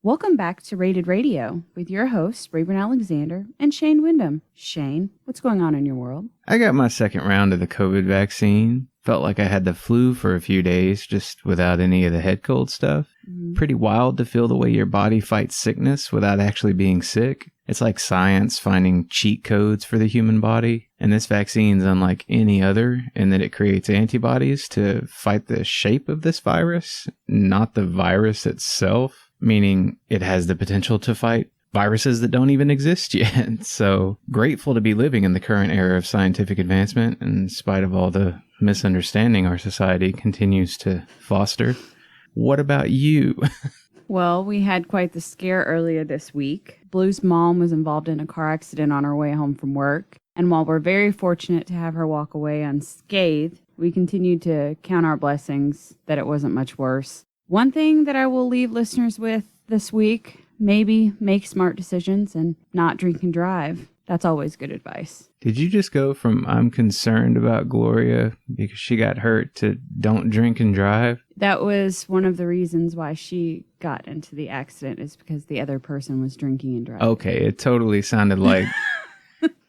Welcome back to Rated Radio with your hosts, Rayburn Alexander and Shane Wyndham. Shane, what's going on in your world? I got my second round of the COVID vaccine. Felt like I had the flu for a few days, just without any of the head cold stuff. Pretty wild to feel the way your body fights sickness without actually being sick. It's like science finding cheat codes for the human body. And this vaccine's unlike any other in that it creates antibodies to fight the shape of this virus, not the virus itself. Meaning it has the potential to fight viruses that don't even exist yet. So grateful to be living in the current era of scientific advancement in spite of all the misunderstanding our society continues to foster. What about you? Well, we had quite the scare earlier this week. Blue's mom was involved in a car accident on her way home from work. And while we're very fortunate to have her walk away unscathed, we continue to count our blessings that it wasn't much worse. One thing that I will leave listeners with this week, maybe make smart decisions and not drink and drive. That's always good advice. Did you just go from I'm concerned about Gloria because she got hurt to don't drink and drive? That was one of the reasons why she got into the accident, is because the other person was drinking and driving. Okay, it totally sounded like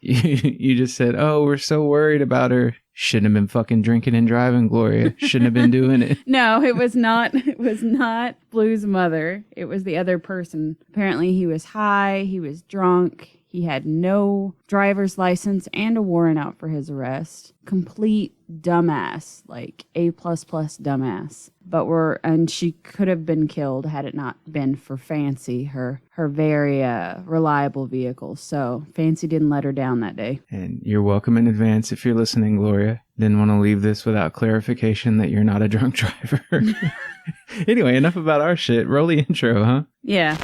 you just said, oh, we're so worried about her. Shouldn't have been fucking drinking and driving, Gloria. Shouldn't have been doing it. No, it was not. It was not Blue's mother. It was the other person. Apparently he was high. He was drunk. He had no driver's license and a warrant out for his arrest. Complete dumbass, like A++ dumbass. And she could have been killed had it not been for Fancy, her very reliable vehicle. So Fancy didn't let her down that day. And you're welcome in advance if you're listening, Gloria. Didn't want to leave this without clarification that you're not a drunk driver. Anyway, enough about our shit. Roll the intro, huh? Yeah.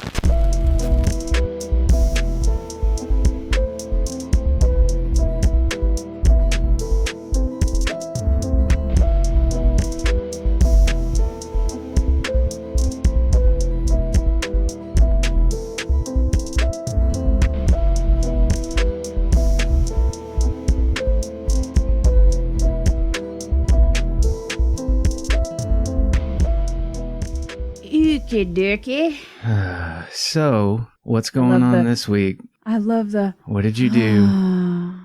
Dirky. So, what's going on this week? I love the... What did you do?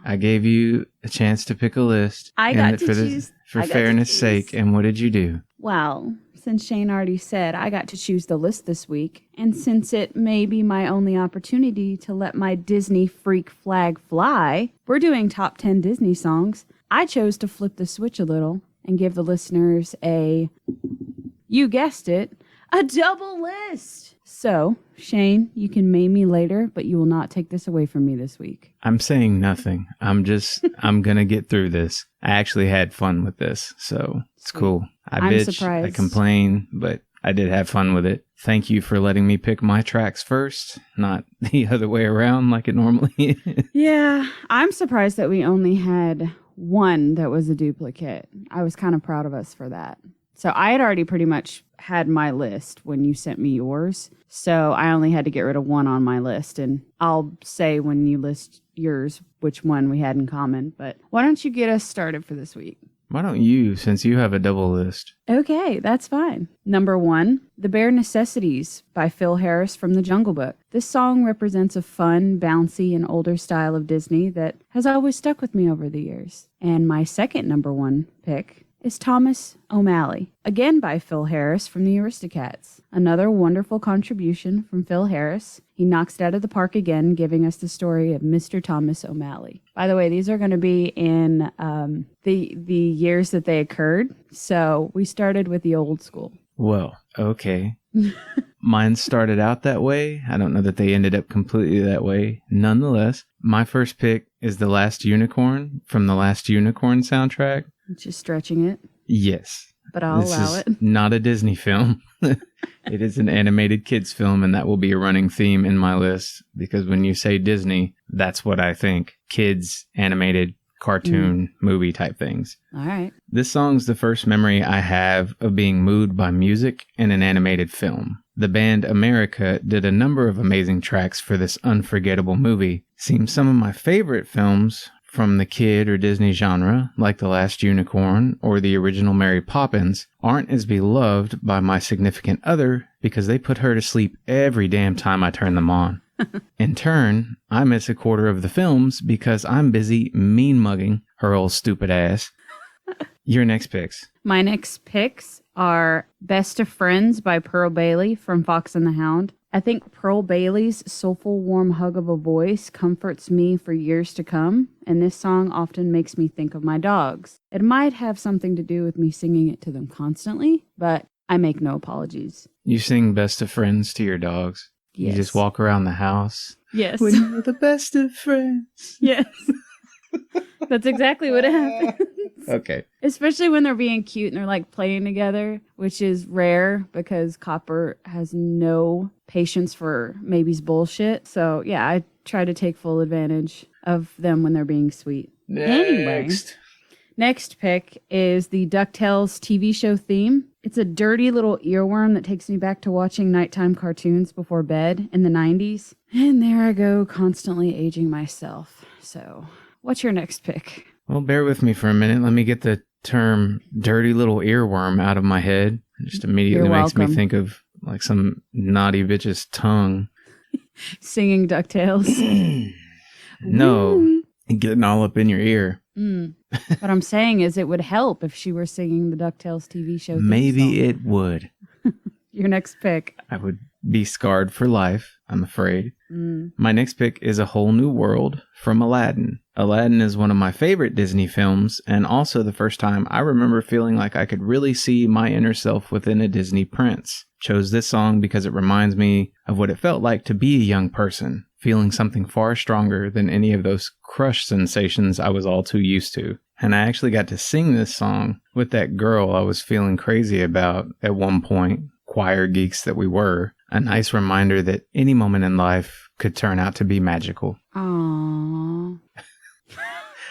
I gave you a chance to pick a list. I got to choose. For fairness' sake, and what did you do? Well, since Shane already said I got to choose the list this week, and since it may be my only opportunity to let my Disney freak flag fly, we're doing top 10 Disney songs. I chose to flip the switch a little and give the listeners you guessed it, a double list. So, Shane, you can maim me later, but you will not take this away from me this week. I'm saying nothing. I'm going to get through this. I actually had fun with this, so it's cool. I'm surprised. I complain, but I did have fun with it. Thank you for letting me pick my tracks first, not the other way around like it normally is. Yeah, I'm surprised that we only had one that was a duplicate. I was kind of proud of us for that. So I had already pretty much had my list when you sent me yours. So I only had to get rid of one on my list. And I'll say when you list yours which one we had in common. But why don't you get us started for this week? Why don't you, since you have a double list? Okay, that's fine. Number 1, The Bear Necessities by Phil Harris from The Jungle Book. This song represents a fun, bouncy, and older style of Disney that has always stuck with me over the years. And my second number 1 pick is Thomas O'Malley, again by Phil Harris from the Aristocats. Another wonderful contribution from Phil Harris. He knocks it out of the park again, giving us the story of Mr. Thomas O'Malley. By the way, these are going to be in the years that they occurred, so we started with the old school. Well, okay. Mine started out that way. I don't know that they ended up completely that way. Nonetheless, my first pick is The Last Unicorn from the Last Unicorn soundtrack. Just stretching it. Yes. But I'll allow it. This is not a Disney film. It is an animated kids film, and that will be a running theme in my list, because when you say Disney, that's what I think. Kids, animated, cartoon, movie type things. All right. This song's the first memory I have of being moved by music in an animated film. The band America did a number of amazing tracks for this unforgettable movie. Seems some of my favorite films from the kid or Disney genre, like The Last Unicorn or the original Mary Poppins, aren't as beloved by my significant other because they put her to sleep every damn time I turn them on. In turn, I miss a quarter of the films because I'm busy mean-mugging her old stupid ass. Your next picks. My next picks are Best of Friends by Pearl Bailey from Fox and the Hound. I think Pearl Bailey's soulful, warm hug of a voice comforts me for years to come, and this song often makes me think of my dogs. It might have something to do with me singing it to them constantly, but I make no apologies. You sing Best of Friends to your dogs? Yes. You just walk around the house? Yes. When you're the best of friends. Yes. That's exactly what happens. Okay. Especially when they're being cute and they're like playing together, which is rare because Copper has no patience for Maybe's bullshit. So yeah, I try to take full advantage of them when they're being sweet. Anyway, next pick is the DuckTales TV show theme. It's a dirty little earworm that takes me back to watching nighttime cartoons before bed in the 90s. And there I go, constantly aging myself. So what's your next pick? Well, bear with me for a minute. Let me get the term dirty little earworm out of my head. It just immediately makes me think of like some naughty bitch's tongue. Singing DuckTales. No, getting all up in your ear. What I'm saying is it would help if she were singing the DuckTales TV show theme Maybe song. it would. Your next pick. I would be scarred for life, I'm afraid. My next pick is A Whole New World from Aladdin. Aladdin is one of my favorite Disney films, and also the first time I remember feeling like I could really see my inner self within a Disney prince. Chose this song because it reminds me of what it felt like to be a young person, feeling something far stronger than any of those crush sensations I was all too used to. And I actually got to sing this song with that girl I was feeling crazy about at one point, choir geeks that we were. A nice reminder that any moment in life could turn out to be magical. Aww.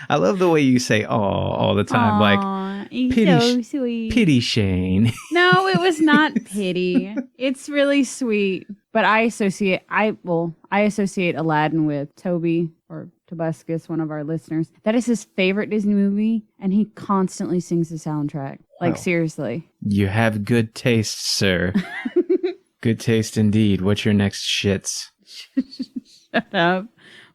I love the way you say "aw" all the time. Aww, Like, pity, so sweet. pity Shane. No, it was not pity. It's really sweet. But I associate Aladdin with Toby or Tobuscus, one of our listeners. That is his favorite Disney movie, and he constantly sings the soundtrack. Like, Wow. Seriously. You have good taste, sir. Good taste indeed. What's your next shits? Shut up.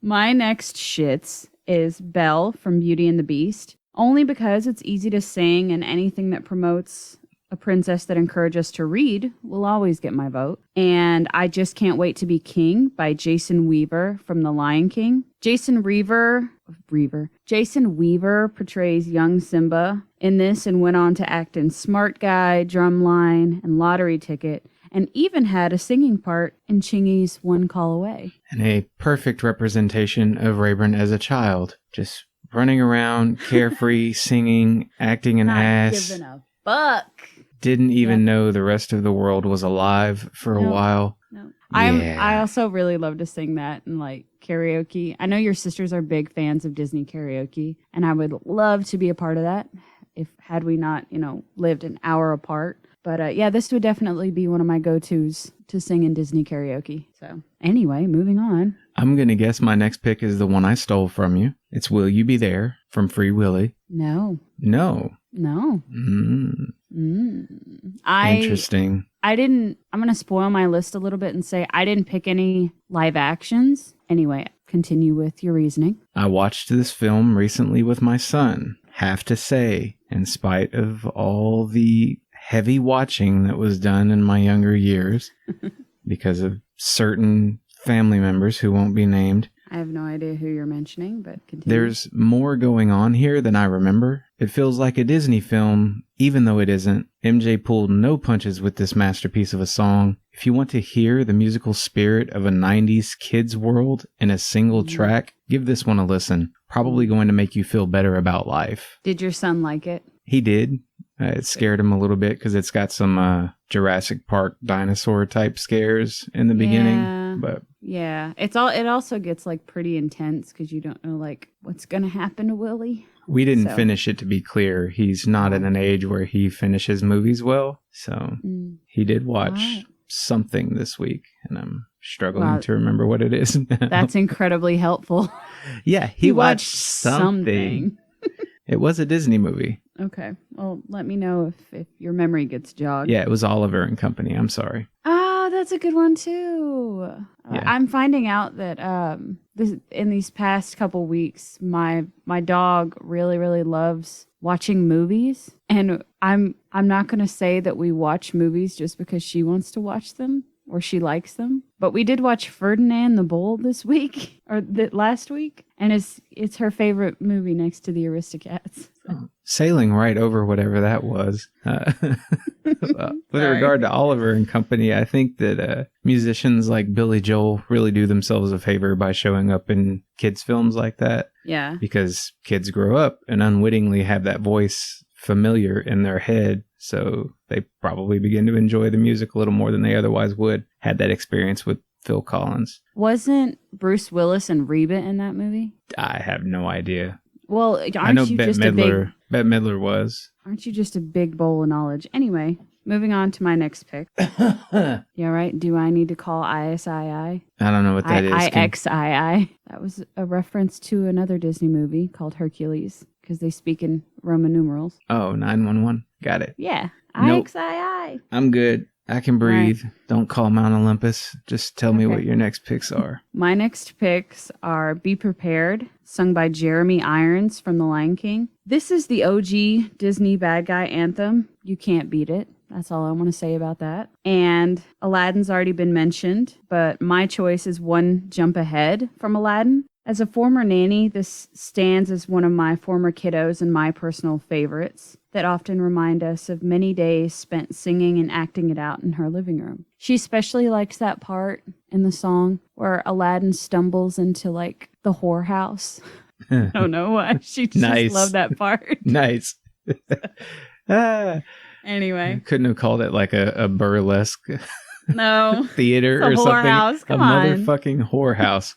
My next shits is Belle from Beauty and the Beast. Only because it's easy to sing, and anything that promotes a princess that encourages us to read will always get my vote. And I Just Can't Wait to Be King by Jason Weaver from The Lion King. Jason Weaver portrays young Simba in this and went on to act in Smart Guy, Drumline, and Lottery Ticket, and even had a singing part in Chingy's One Call Away. And a perfect representation of Rayburn as a child. Just running around, carefree, singing, acting an ass. Giving a fuck. Didn't even know the rest of the world was alive for a while. No. Yeah. I also really love to sing that in like karaoke. I know your sisters are big fans of Disney karaoke, and I would love to be a part of that had we not, lived an hour apart. But yeah, this would definitely be one of my go-tos to sing in Disney karaoke. So anyway, moving on. I'm going to guess my next pick is the one I stole from you. It's Will You Be There from Free Willy. No. Interesting. I'm going to spoil my list a little bit and say I didn't pick any live actions. Anyway, continue with your reasoning. I watched this film recently with my son. Have to say, in spite of all the heavy watching that was done in my younger years because of certain family members who won't be named. I have no idea who you're mentioning, but continue. There's more going on here than I remember. It feels like a Disney film, even though it isn't. MJ pulled no punches with this masterpiece of a song. If you want to hear the musical spirit of a 90s kids world in a single track, give this one a listen. Probably going to make you feel better about life. Did your son like it? He did. It scared him a little bit because it's got some Jurassic Park dinosaur type scares in the beginning. But yeah, it also gets like pretty intense because you don't know like what's gonna happen to Willie. We didn't finish it, to be clear. He's not at an age where he finishes movies well. So he did watch something this week, and I'm struggling to remember what it is now. That's incredibly helpful. Yeah, he watched something. It was a Disney movie. Okay. Well, let me know if your memory gets jogged. Yeah, it was Oliver and Company. I'm sorry. Ah, that's a good one too. Yeah. I'm finding out that in these past couple weeks, my dog really, really loves watching movies, and I'm not going to say that we watch movies just because she wants to watch them or she likes them, but we did watch Ferdinand the Bull this week or last week, and it's her favorite movie next to the Aristocats. Sailing right over whatever that was. With regard to Oliver and Company, I think that musicians like Billy Joel really do themselves a favor by showing up in kids' films like that. Yeah. Because kids grow up and unwittingly have that voice familiar in their head, so they probably begin to enjoy the music a little more than they otherwise would had that experience with Phil Collins. Wasn't Bruce Willis and Reba in that movie? I have no idea. Well, I know Bette Midler was. Aren't you just a big bowl of knowledge? Anyway, moving on to my next pick. Yeah, right? Do I need to call ISII? I don't know what that is. IXII. That was a reference to another Disney movie called Hercules, because they speak in Roman numerals. Oh, 911. Got it. Yeah. Nope. IXII. I'm good. I can breathe. Right. Don't call Mount Olympus. Just tell me what your next picks are. My next picks are Be Prepared, sung by Jeremy Irons from The Lion King. This is the OG Disney bad guy anthem. You can't beat it. That's all I want to say about that. And Aladdin's already been mentioned, but my choice is One Jump Ahead from Aladdin. As a former nanny, this stands as one of my former kiddos and my personal favorites that often remind us of many days spent singing and acting it out in her living room. She especially likes that part in the song where Aladdin stumbles into like the whorehouse. I don't know why. She just loved that part. Nice. Anyway. Couldn't have called it like a burlesque theater or something. Whorehouse. Come on. Motherfucking whorehouse.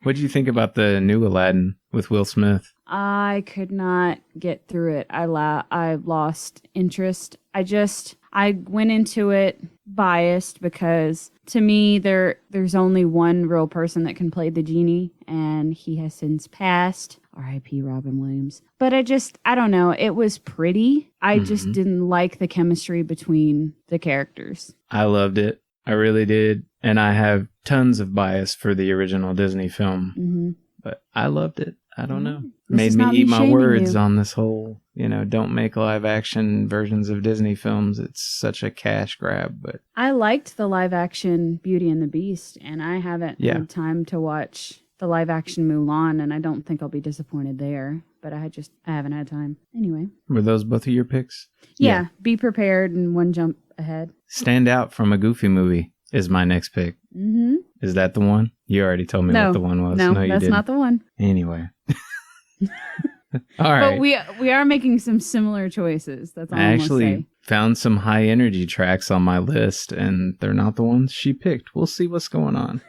What did you think about the new Aladdin with Will Smith? I could not get through it. I lost interest. I went into it biased because to me there's only one real person that can play the genie, and he has since passed. R.I.P. Robin Williams. But I don't know. It was pretty. I just didn't like the chemistry between the characters. I loved it. I really did. And I have tons of bias for the original Disney film, but I loved it. I don't know. Made me eat my words on this whole, don't make live action versions of Disney films. It's such a cash grab, but I liked the live action Beauty and the Beast, and I haven't had time to watch the live action Mulan, and I don't think I'll be disappointed there, but I haven't had time. Anyway. Were those both of your picks? Yeah. Be Prepared and One Jump Ahead. Stand Out from a Goofy movie is my next pick. Mm-hmm. Is that the one? You already told me what the one was. No, you that's didn't. not the one. Anyway. All right. But we are making some similar choices. That's all I I'm actually gonna say. Found some high energy tracks on my list, and they're not the ones she picked. We'll see what's going on.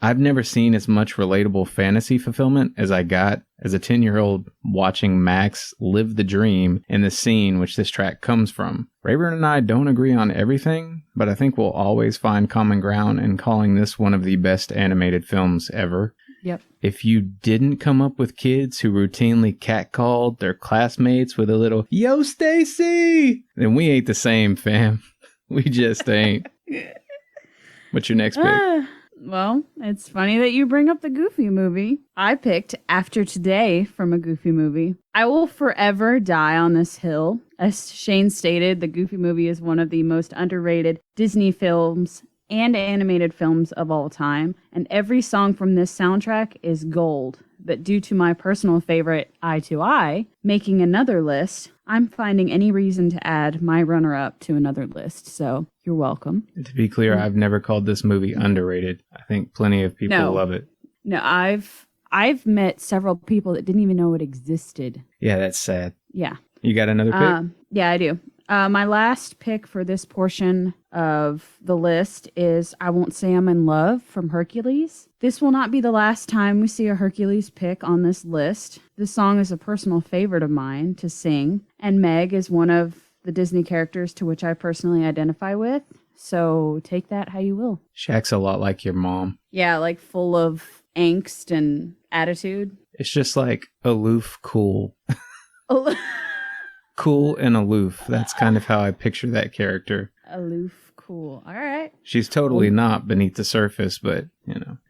I've never seen as much relatable fantasy fulfillment as I got as a 10-year-old watching Max live the dream in the scene which this track comes from. Rayburn and I don't agree on everything, but I think we'll always find common ground in calling this one of the best animated films ever. Yep. If you didn't come up with kids who routinely catcalled their classmates with a little, "Yo, Stacy," then we ain't the same, fam. We just ain't. What's your next pick? Well, it's funny that you bring up the Goofy movie. I picked After Today from a Goofy movie. I will forever die on this hill. As Shane stated, the Goofy movie is one of the most underrated Disney films and animated films of all time, and every song from this soundtrack is gold. But due to my personal favorite, Eye to Eye, making another list, I'm finding any reason to add my runner-up to another list, so you're welcome. To be clear, I've never called this movie underrated. I think plenty of people love it. No, I've met several people that didn't even know it existed. Yeah, that's sad. Yeah. You got another pick? Yeah, I do. My last pick for this portion of the list is I Won't Say I'm in Love from Hercules. This will not be the last time we see a Hercules pick on this list. This song is a personal favorite of mine to sing, and Meg is one of the Disney characters to which I personally identify with. So take that how you will. She acts a lot like your mom. Yeah, like full of angst and attitude. It's just like aloof, cool. Oh, Cool and aloof. That's kind of how I picture that character. aloof, cool. All right. She's totally not beneath the surface, but,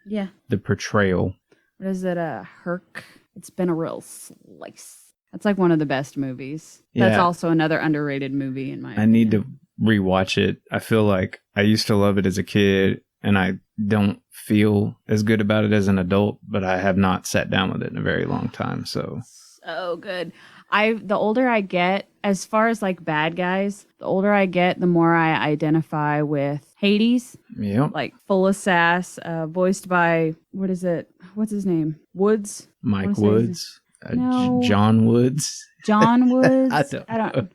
Yeah. the portrayal. What is it? Herc. It's been a real slice. That's like one of the best movies. That's Yeah. also another underrated movie in my I need to rewatch it. I feel like I used to love it as a kid, and I don't feel as good about it as an adult, but I have not sat down with it in a very long time. So good. The older I get, as far as like bad guys, the older I get, the more I identify with Hades. Yep. Like full of sass, voiced by, what is it? What's his name? Woods? Mike Woods. No. John Woods. John Woods? I don't know.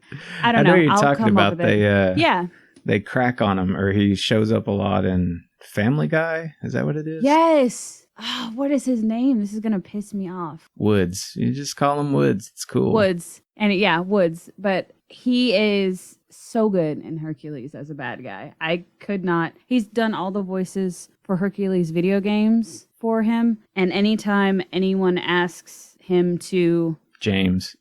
I don't know know. what you're I'll talking come up about. with it. Yeah. They crack on him, or he shows up a lot in Family Guy. Is that what it is? Yes. Oh, what is his name? This is going to piss me off. Woods. You just call him Woods. It's cool. Woods. And Woods. But he is so good in Hercules as a bad guy. I could not. He's done all the voices for Hercules video games for him. And anytime anyone asks him to... James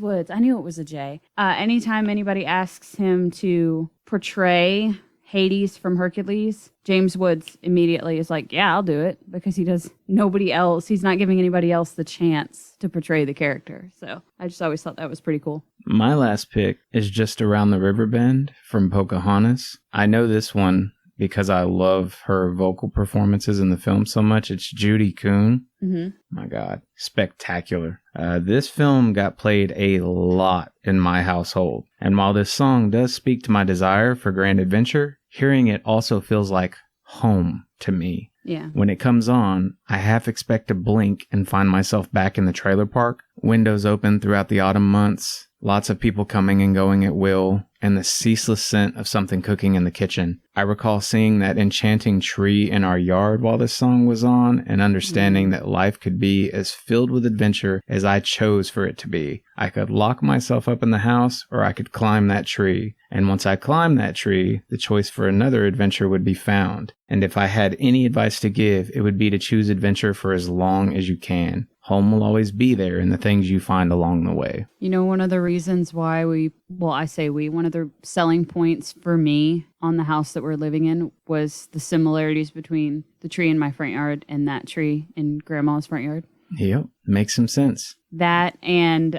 Woods. I knew it was a J. Anytime anybody asks him to portray Hades from Hercules, James Woods immediately is like, yeah, I'll do it, because he does nobody else. He's not giving anybody else the chance to portray the character. So I just always thought that was pretty cool. My last pick is Just Around the River Bend from Pocahontas. I know this one because I love her vocal performances in the film so much. It's Judy Kuhn. Mm-hmm. My God, spectacular. This film got played a lot in my household. And while this song does speak to my desire for grand adventure, hearing it also feels like home to me. Yeah. When it comes on, I half expect to blink and find myself back in the trailer park. Windows open throughout the autumn months. Lots of people coming and going at will, and the ceaseless scent of something cooking in the kitchen. I recall seeing that enchanting tree in our yard while this song was on, and understanding that life could be as filled with adventure as I chose for it to be. I could lock myself up in the house, or I could climb that tree. And once I climbed that tree, the choice for another adventure would be found. And if I had any advice to give, it would be to choose adventure for as long as you can. Home will always be there in the things you find along the way. You know, one of the reasons why one of the selling points for me on the house that we're living in was the similarities between the tree in my front yard and that tree in Grandma's front yard. Yep, makes some sense. That and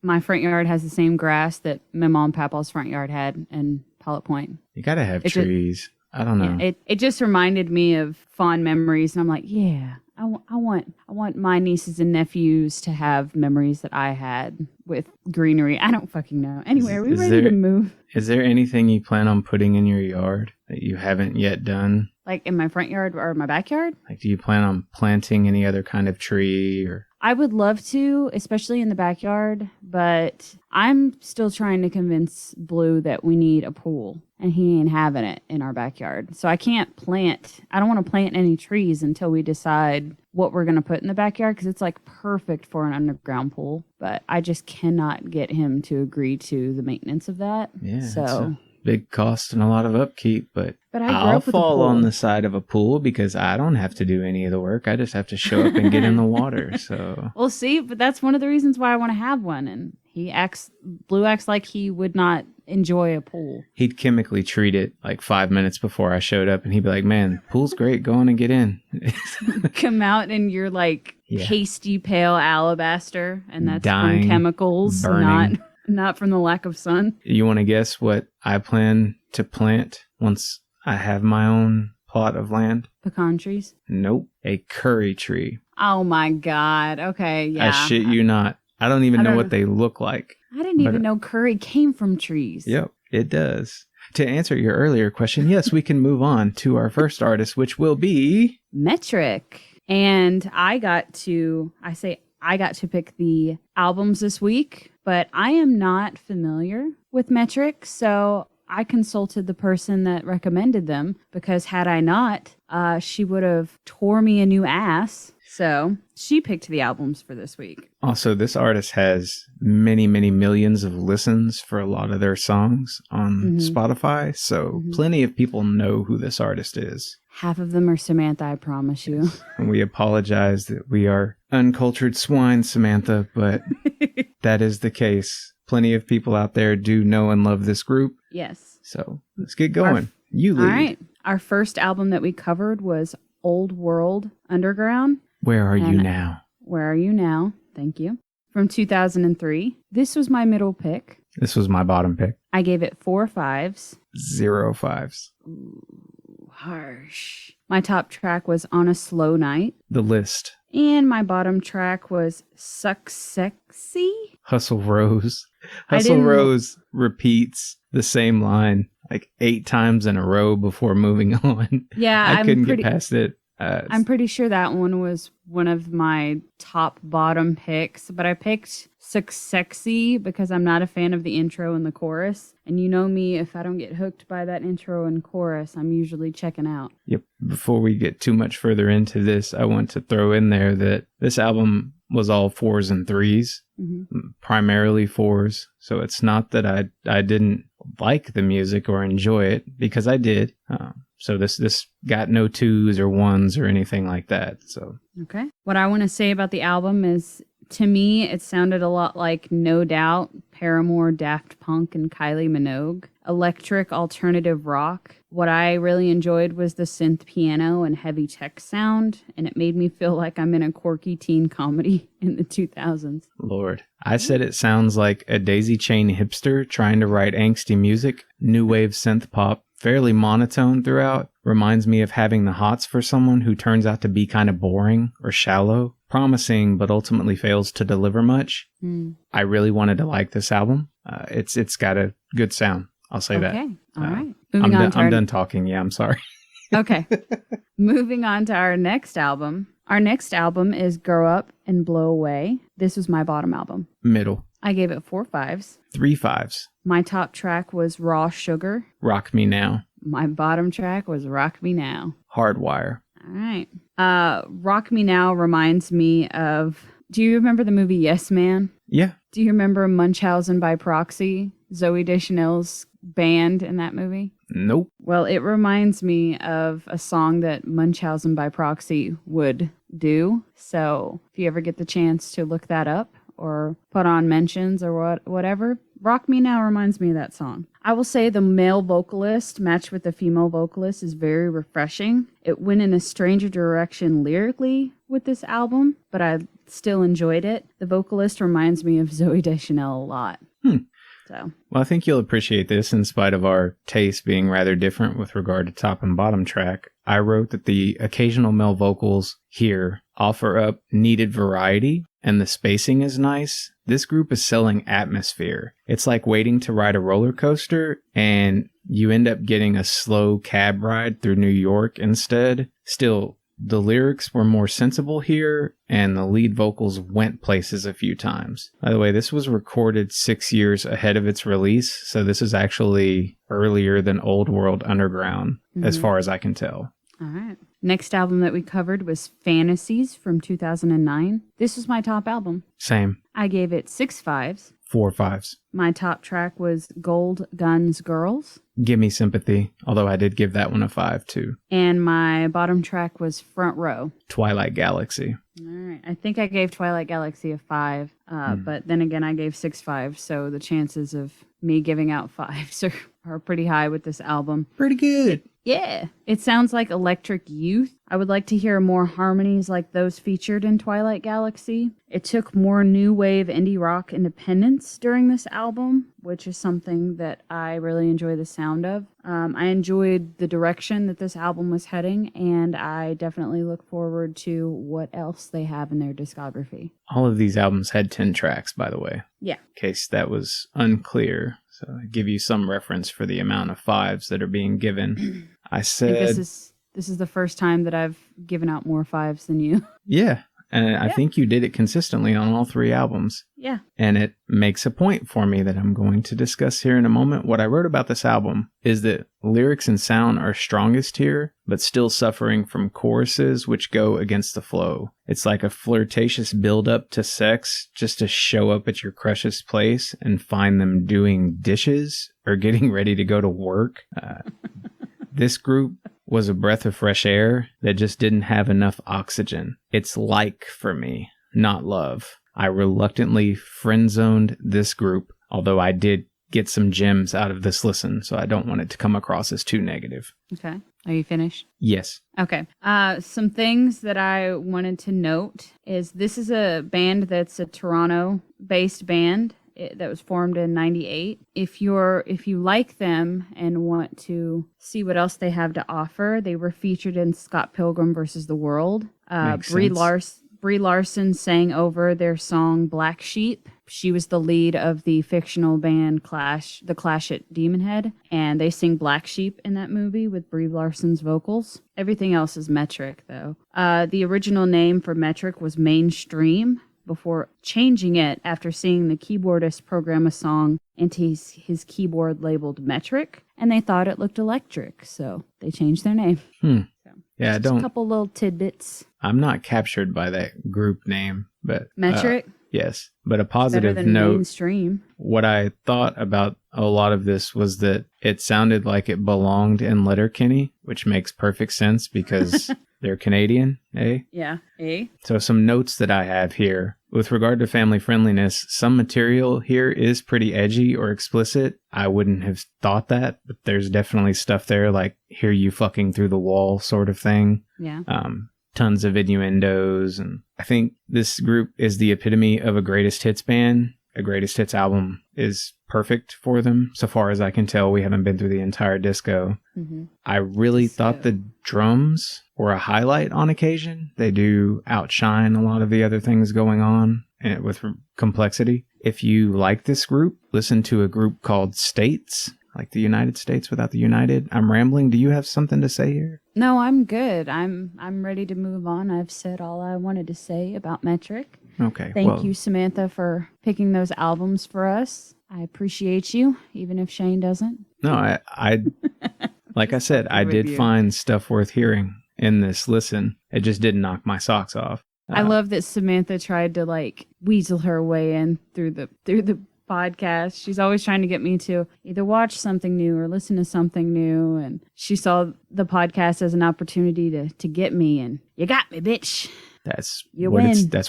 my front yard has the same grass that my mom and papa's front yard had in Pilot Point. You gotta have trees. I don't know. Yeah, it just reminded me of fond memories, and I'm like, yeah, I want my nieces and nephews to have memories that I had with greenery. I don't fucking know. Anyway, are we ready to move? Is there anything you plan on putting in your yard that you haven't yet done? Like in my front yard or my backyard? Like, do you plan on planting any other kind of tree or? I would love to, especially in the backyard, but I'm still trying to convince Blue that we need a pool, and he ain't having it in our backyard. So I don't want to plant any trees until we decide what we're going to put in the backyard, because it's like perfect for an underground pool, but I just cannot get him to agree to the maintenance of that. Yeah. So big cost and a lot of upkeep, but I'll fall on the side of a pool because I don't have to do any of the work. I just have to show up and get in the water. So we'll see, but that's one of the reasons why I want to have one. And Blue acts like he would not enjoy a pool. He'd chemically treat it like 5 minutes before I showed up, and he'd be like, "Man, pool's great. Go on and get in." Come out and you're like pasty pale alabaster, and that's dying, from chemicals, burning. Not from the lack of sun. You want to guess what I plan to plant once I have my own plot of land? Pecan trees? Nope. A curry tree. Oh my God. Okay, yeah. I shit you not. I don't even know what they look like. I didn't even know curry came from trees. Yep, it does. To answer your earlier question, yes, we can move on to our first artist, which will be Metric. And I got to pick the albums this week, but I am not familiar with Metric, so I consulted the person that recommended them, because had I not, she would have tore me a new ass So she picked the albums for this week. Also, this artist has many, many millions of listens for a lot of their songs on Spotify. So plenty of people know who this artist is. Half of them are Samantha, I promise you. And we apologize that we are uncultured swine, Samantha, but that is the case. Plenty of people out there do know and love this group. Yes. So let's get going. You lead. All right. Our first album that we covered was Old World Underground. Where Are You Now? Where Are You Now? Thank you. From 2003. This was my middle pick. This was my bottom pick. I gave it 4 5s. 0 5s. Ooh, harsh. My top track was On a Slow Night. The List. And my bottom track was Suck Sexy. Hustle Rose. Hustle Rose repeats the same line like 8 times in a row before moving on. Yeah, I couldn't get past it. I'm pretty sure that one was one of my top bottom picks, but I picked Suck Sexy because I'm not a fan of the intro and the chorus. And you know me, if I don't get hooked by that intro and chorus, I'm usually checking out. Yep. Before we get too much further into this, I want to throw in there that this album was all 4s and 3s, primarily 4s. So it's not that I didn't like the music or enjoy it, because I did. So this got no 2s or 1s or anything like that. So okay. What I want to say about the album is, to me, it sounded a lot like No Doubt, Paramore, Daft Punk, and Kylie Minogue. Electric alternative rock. What I really enjoyed was the synth piano and heavy tech sound, and it made me feel like I'm in a quirky teen comedy in the 2000s. Lord. I said it sounds like a daisy chain hipster trying to write angsty music. New wave synth pop, fairly monotone throughout. Reminds me of having the hots for someone who turns out to be kind of boring or shallow. Promising, but ultimately fails to deliver much. I really wanted to like this album. It's got a good sound. I'll say that. Okay. All right. I'm done talking. Yeah, I'm sorry. Okay. Moving on to our next album. Our next album is Grow Up and Blow Away. This was my bottom album. Middle. I gave it 4 5s. 3 5s. My top track was Raw Sugar. Rock Me Now. My bottom track was Rock Me Now. Hardwire. All right. Rock Me Now reminds me of... Do you remember the movie Yes Man? Yeah. Do you remember Munchausen by Proxy? Zooey Deschanel's band in that movie? Nope. Well, it reminds me of a song that Munchausen by Proxy would do. So if you ever get the chance to look that up or put on mentions or whatever, Rock Me Now reminds me of that song. I will say the male vocalist matched with the female vocalist is very refreshing. It went in a stranger direction lyrically with this album, but I still enjoyed it. The vocalist reminds me of Zooey Deschanel a lot. So. Well, I think you'll appreciate this in spite of our taste being rather different with regard to top and bottom track. I wrote that the occasional male vocals here offer up needed variety, and the spacing is nice. This group is selling atmosphere. It's like waiting to ride a roller coaster, and you end up getting a slow cab ride through New York instead. Still, the lyrics were more sensible here, and the lead vocals went places a few times. By the way, this was recorded 6 years ahead of its release, so this is actually earlier than Old World Underground, as far as I can tell. All right. Next album that we covered was Fantasies from 2009. This was my top album. Same. I gave it 6 5s. 4 5s. My top track was Gold Guns Girls. Gimme Sympathy, although I did give that one a 5 too. And my bottom track was Front Row. Twilight Galaxy. All right. I think I gave Twilight Galaxy a 5, but then again, I gave 6 5s, so the chances of me giving out 5s are pretty high with this album. Pretty good. Yeah. It sounds like Electric Youth. I would like to hear more harmonies like those featured in Twilight Galaxy. It took more new wave indie rock independence during this album, which is something that I really enjoy the sound of. I enjoyed the direction that this album was heading, and I definitely look forward to what else they have in their discography. All of these albums had 10 tracks, by the way. Yeah. In case that was unclear. So I give you some reference for the amount of 5s that are being given. I said... This is the first time that I've given out more 5s than you. Yeah. And I think you did it consistently on all 3 albums. Yeah. And it makes a point for me that I'm going to discuss here in a moment. What I wrote about this album is that lyrics and sound are strongest here, but still suffering from choruses which go against the flow. It's like a flirtatious build-up to sex just to show up at your crush's place and find them doing dishes or getting ready to go to work. This group was a breath of fresh air that just didn't have enough oxygen. It's like for me, not love. I reluctantly friend-zoned this group, although I did get some gems out of this listen, so I don't want it to come across as too negative. Okay. Are you finished? Yes. Okay. Some things that I wanted to note is this is a band that's a Toronto-based band that was formed in 98. If you like them and want to see what else they have to offer, they were featured in Scott Pilgrim versus the World. Brie Larson sang over their song Black Sheep. She was the lead of the fictional band The Clash at Demon Head, and they sing Black Sheep in that movie with Brie Larson's vocals. Everything else is Metric, though. The original name for Metric was Mainstream, before changing it after seeing the keyboardist program a song into his keyboard labeled Metric, and they thought it looked electric, so they changed their name. Yeah, just a couple little tidbits. I'm not captured by that group name, but Metric. Yes, but a positive better than note. Mainstream. What I thought about a lot of this was that it sounded like it belonged in Letterkenny, which makes perfect sense because they're Canadian, eh? Yeah, eh? So some notes that I have here. With regard to family friendliness, some material here is pretty edgy or explicit. I wouldn't have thought that, but there's definitely stuff there like hear you fucking through the wall sort of thing. Yeah. Tons of innuendos. And I think this group is the epitome of a greatest hits band. A greatest hits album is perfect for them. So far as I can tell, we haven't been through the entire disco. Mm-hmm. I really thought the drums were a highlight on occasion. They do outshine a lot of the other things going on with complexity. If you like this group, listen to a group called States, like the United States without the United. I'm rambling. Do you have something to say here? No, I'm good. I'm ready to move on. I've said all I wanted to say about Metric. Okay. Thank you, Samantha, for picking those albums for us. I appreciate you, even if Shane doesn't. No, I like I said, I did find stuff worth hearing in this listen. It just didn't knock my socks off. I love that Samantha tried to weasel her way in through the podcast. She's always trying to get me to either watch something new or listen to something new, and she saw the podcast as an opportunity to get me, and you got me, bitch. That's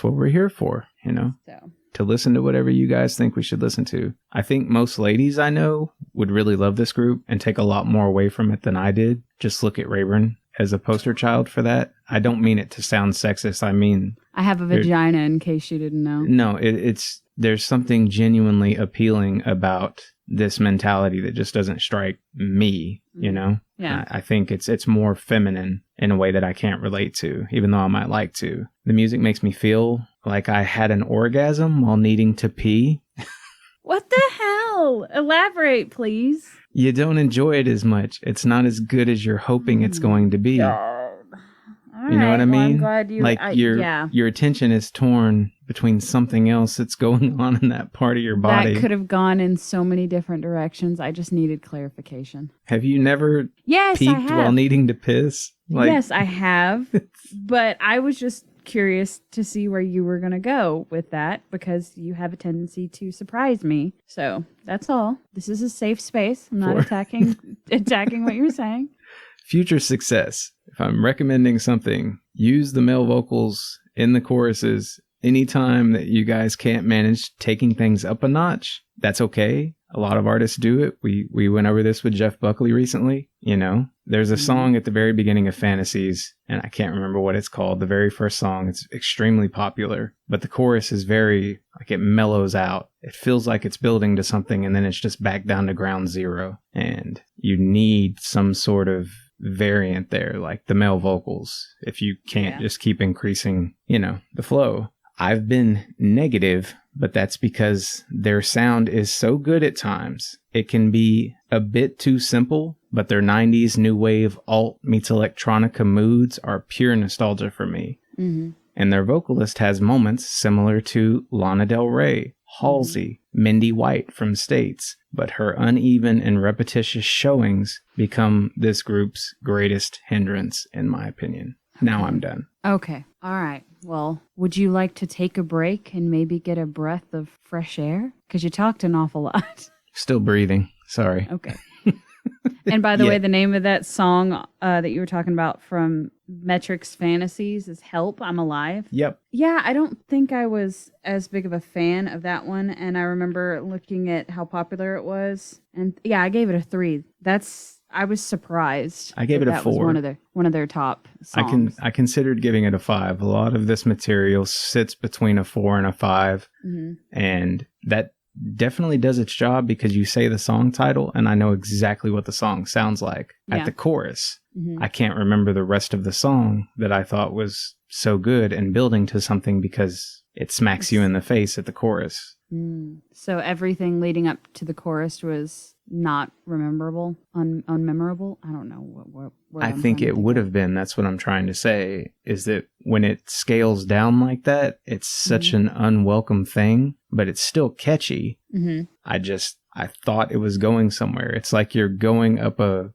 what we're here for, to listen to whatever you guys think we should listen to. I think most ladies I know would really love this group and take a lot more away from it than I did. Just look at Rayburn as a poster child for that. I don't mean it to sound sexist. I mean, I have a vagina, in case you didn't know. No, there's something genuinely appealing about this mentality that just doesn't strike me, Yeah. I think it's more feminine in a way that I can't relate to, even though I might like to. The music makes me feel like I had an orgasm while needing to pee. What the hell? Elaborate, please. You don't enjoy it as much. It's not as good as you're hoping it's going to be. God. You know what I mean? I'm glad your attention is torn between something else that's going on in that part of your body. That could have gone in so many different directions. I just needed clarification. Have you never peeked while needing to piss? Yes, I have. But I was just curious to see where you were going to go with that, because you have a tendency to surprise me. So that's all. This is a safe space. I'm not attacking what you're saying. Future success. If I'm recommending something, use the male vocals in the choruses. Anytime that you guys can't manage taking things up a notch, that's okay. A lot of artists do it. We went over this with Jeff Buckley recently. There's a song at the very beginning of Fantasies, and I can't remember what it's called. The very first song, it's extremely popular, but the chorus is very, it mellows out. It feels like it's building to something, and then it's just back down to ground zero. And you need some sort of variant there, like the male vocals, if you can't just keep increasing, the flow. I've been negative, but that's because their sound is so good at times. It can be a bit too simple, but their 90s new wave alt meets electronica moods are pure nostalgia for me. Mm-hmm. And their vocalist has moments similar to Lana Del Rey. Halsey, Mindy White from States, but her uneven and repetitious showings become this group's greatest hindrance, in my opinion. Now I'm done. Okay. All right. Well, would you like to take a break and maybe get a breath of fresh air? Because you talked an awful lot. Still breathing. Sorry. Okay. And by the way, the name of that song that you were talking about from Metric's Fantasies is Help, I'm Alive. Yep. Yeah, I don't think I was as big of a fan of that one. And I remember looking at how popular it was. And yeah, I gave it a 3. I was surprised. I gave it a 4. Was one of their top songs. I considered giving it a 5. A lot of this material sits between a 4 and a 5. Mm-hmm. And that definitely does its job because you say the song title and I know exactly what the song sounds like at the chorus. Mm-hmm. I can't remember the rest of the song that I thought was so good and building to something because it smacks you in the face at the chorus. So everything leading up to the chorus was not rememberable, unmemorable. I don't know what I think it would have been. That's what I'm trying to say, is that when it scales down like that, it's such an unwelcome thing, but it's still catchy. Mm-hmm. I thought it was going somewhere. It's like you're going up a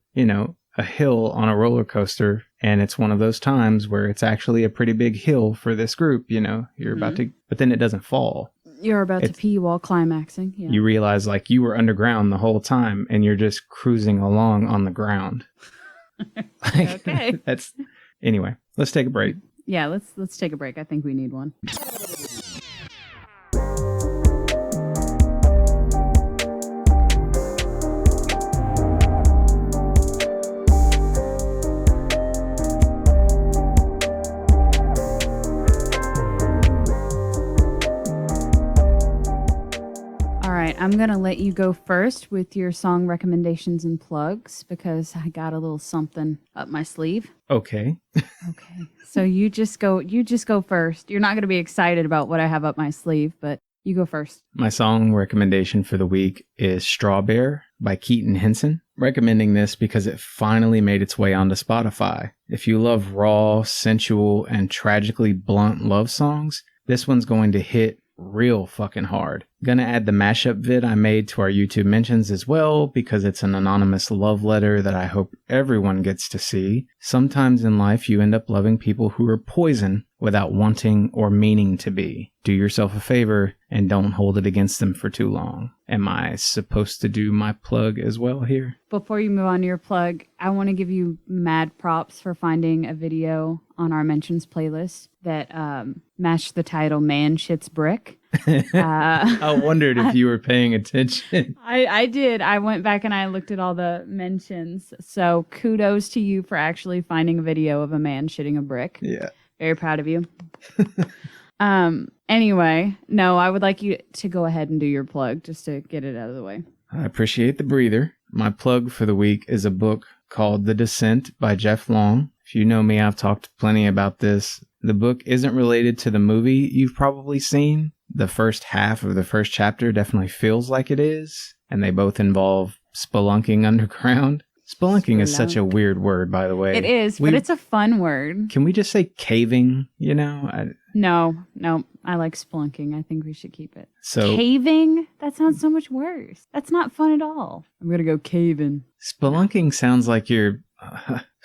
hill on a roller coaster, and it's one of those times where it's actually a pretty big hill for this group, you're about to, but then it doesn't fall. You're about to pee while climaxing. Yeah. You realize like you were underground the whole time and you're just cruising along on the ground. Okay. Anyway, let's take a break. Yeah, let's take a break. I think we need one. I'm going to let you go first with your song recommendations and plugs because I got a little something up my sleeve. Okay. Okay. So you just go first. You're not going to be excited about what I have up my sleeve, but you go first. My song recommendation for the week is Strawberry by Keaton Henson. Recommending this because it finally made its way onto Spotify. If you love raw, sensual, and tragically blunt love songs, this one's going to hit real fucking hard. Gonna add the mashup vid I made to our YouTube mentions as well because it's an anonymous love letter that I hope everyone gets to see. Sometimes in life you end up loving people who are poison without wanting or meaning to be. Do yourself a favor and don't hold it against them for too long. Am I supposed to do my plug as well here? Before you move on to your plug, I want to give you mad props for finding a video on our mentions playlist that matched the title Man Shits Brick. I wondered if you were paying attention. I did. I went back and I looked at all the mentions. So kudos to you for actually finding a video of a man shitting a brick. Yeah. Very proud of you. Anyway, no, I would like you to go ahead and do your plug just to get it out of the way. I appreciate the breather. My plug for the week is a book called The Descent by Jeff Long. If you know me, I've talked plenty about this. The book isn't related to the movie you've probably seen. The first half of the first chapter definitely feels like it is, and they both involve spelunking underground. Spelunking is such a weird word, by the way. It is, but it's a fun word. Can we just say caving, No, I like spelunking. I think we should keep it. So caving? That sounds so much worse. That's not fun at all. I'm going to go caving. Spelunking sounds like you're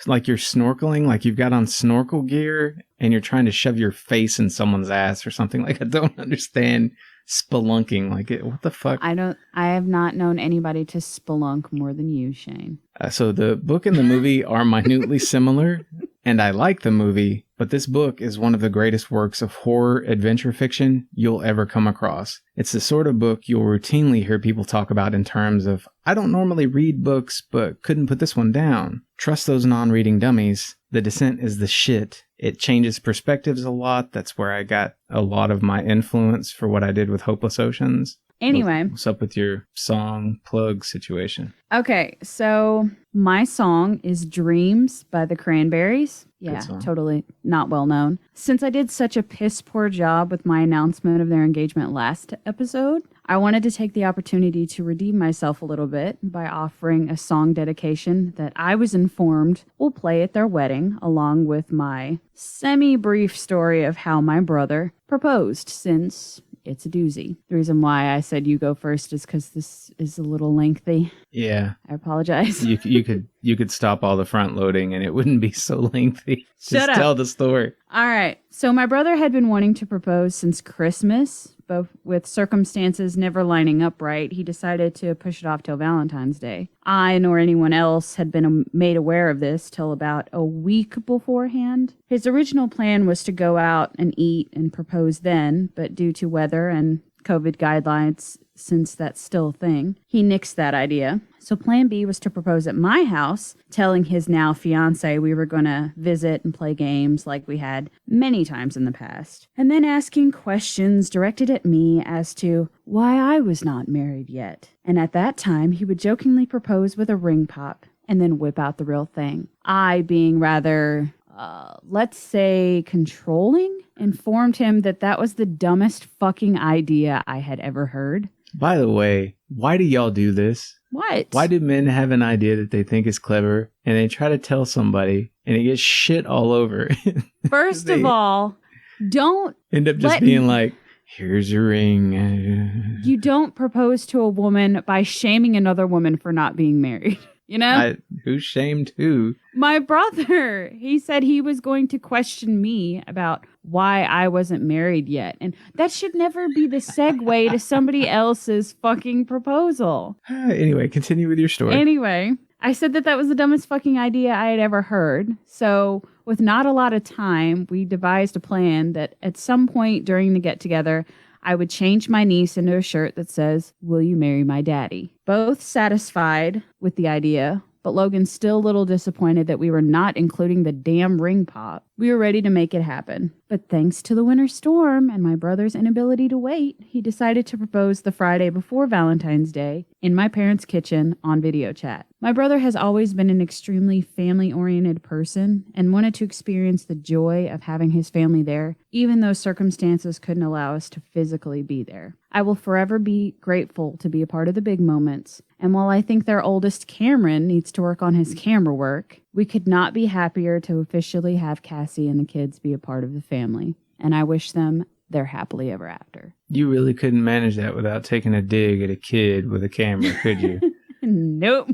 snorkeling, like you've got on snorkel gear and you're trying to shove your face in someone's ass or something. Like, I don't understand spelunking. Like, what the fuck? I have not known anybody to spelunk more than you, Shane. So the book and the movie are minutely similar, and I like the movie, but this book is one of the greatest works of horror adventure fiction you'll ever come across. It's the sort of book you'll routinely hear people talk about in terms of, I don't normally read books, but couldn't put this one down. Trust those non-reading dummies. The Descent is the shit. It changes perspectives a lot. That's where I got a lot of my influence for what I did with Hopeless Oceans. Anyway. What's up with your song plug situation? Okay, so my song is Dreams by the Cranberries. Yeah, totally not well known. Since I did such a piss poor job with my announcement of their engagement last episode, I wanted to take the opportunity to redeem myself a little bit by offering a song dedication that I was informed will play at their wedding, along with my semi-brief story of how my brother proposed, since it's a doozy. The reason why I said you go first is because this is a little lengthy. Yeah. I apologize. You could stop all the front loading and it wouldn't be so lengthy. Shut up. Tell the story. All right. So my brother had been wanting to propose since Christmas, but with circumstances never lining up right, he decided to push it off till Valentine's Day. I nor anyone else had been made aware of this till about a week beforehand. His original plan was to go out and eat and propose then, but due to weather and COVID guidelines, since that's still a thing, he nixed that idea. So plan B was to propose at my house, telling his now fiance we were going to visit and play games like we had many times in the past. And then asking questions directed at me as to why I was not married yet. And at that time, he would jokingly propose with a ring pop and then whip out the real thing. I, being rather, let's say, controlling, informed him that that was the dumbest fucking idea I had ever heard. By the way, why do y'all do this? What? Why do men have an idea that they think is clever and they try to tell somebody and it gets shit all over? First of all, don't end up just being like, here's your ring. You don't propose to a woman by shaming another woman for not being married. You know? Who shamed who? My brother. He said he was going to question me about why I wasn't married yet. And that should never be the segue to somebody else's fucking proposal. Anyway, continue with your story. Anyway, I said that was the dumbest fucking idea I had ever heard. So with not a lot of time, we devised a plan that at some point during the get-together, I would change my niece into a shirt that says, "Will you marry my daddy?" Both satisfied with the idea, but Logan still a little disappointed that we were not including the damn ring pop. We were ready to make it happen. But thanks to the winter storm and my brother's inability to wait, he decided to propose the Friday before Valentine's Day in my parents' kitchen on video chat. My brother has always been an extremely family-oriented person and wanted to experience the joy of having his family there, even though circumstances couldn't allow us to physically be there. I will forever be grateful to be a part of the big moments, and while I think their oldest, Cameron, needs to work on his camera work, we could not be happier to officially have Cassie and the kids be a part of the family, and I wish them their happily ever after. You really couldn't manage that without taking a dig at a kid with a camera, could you? Nope.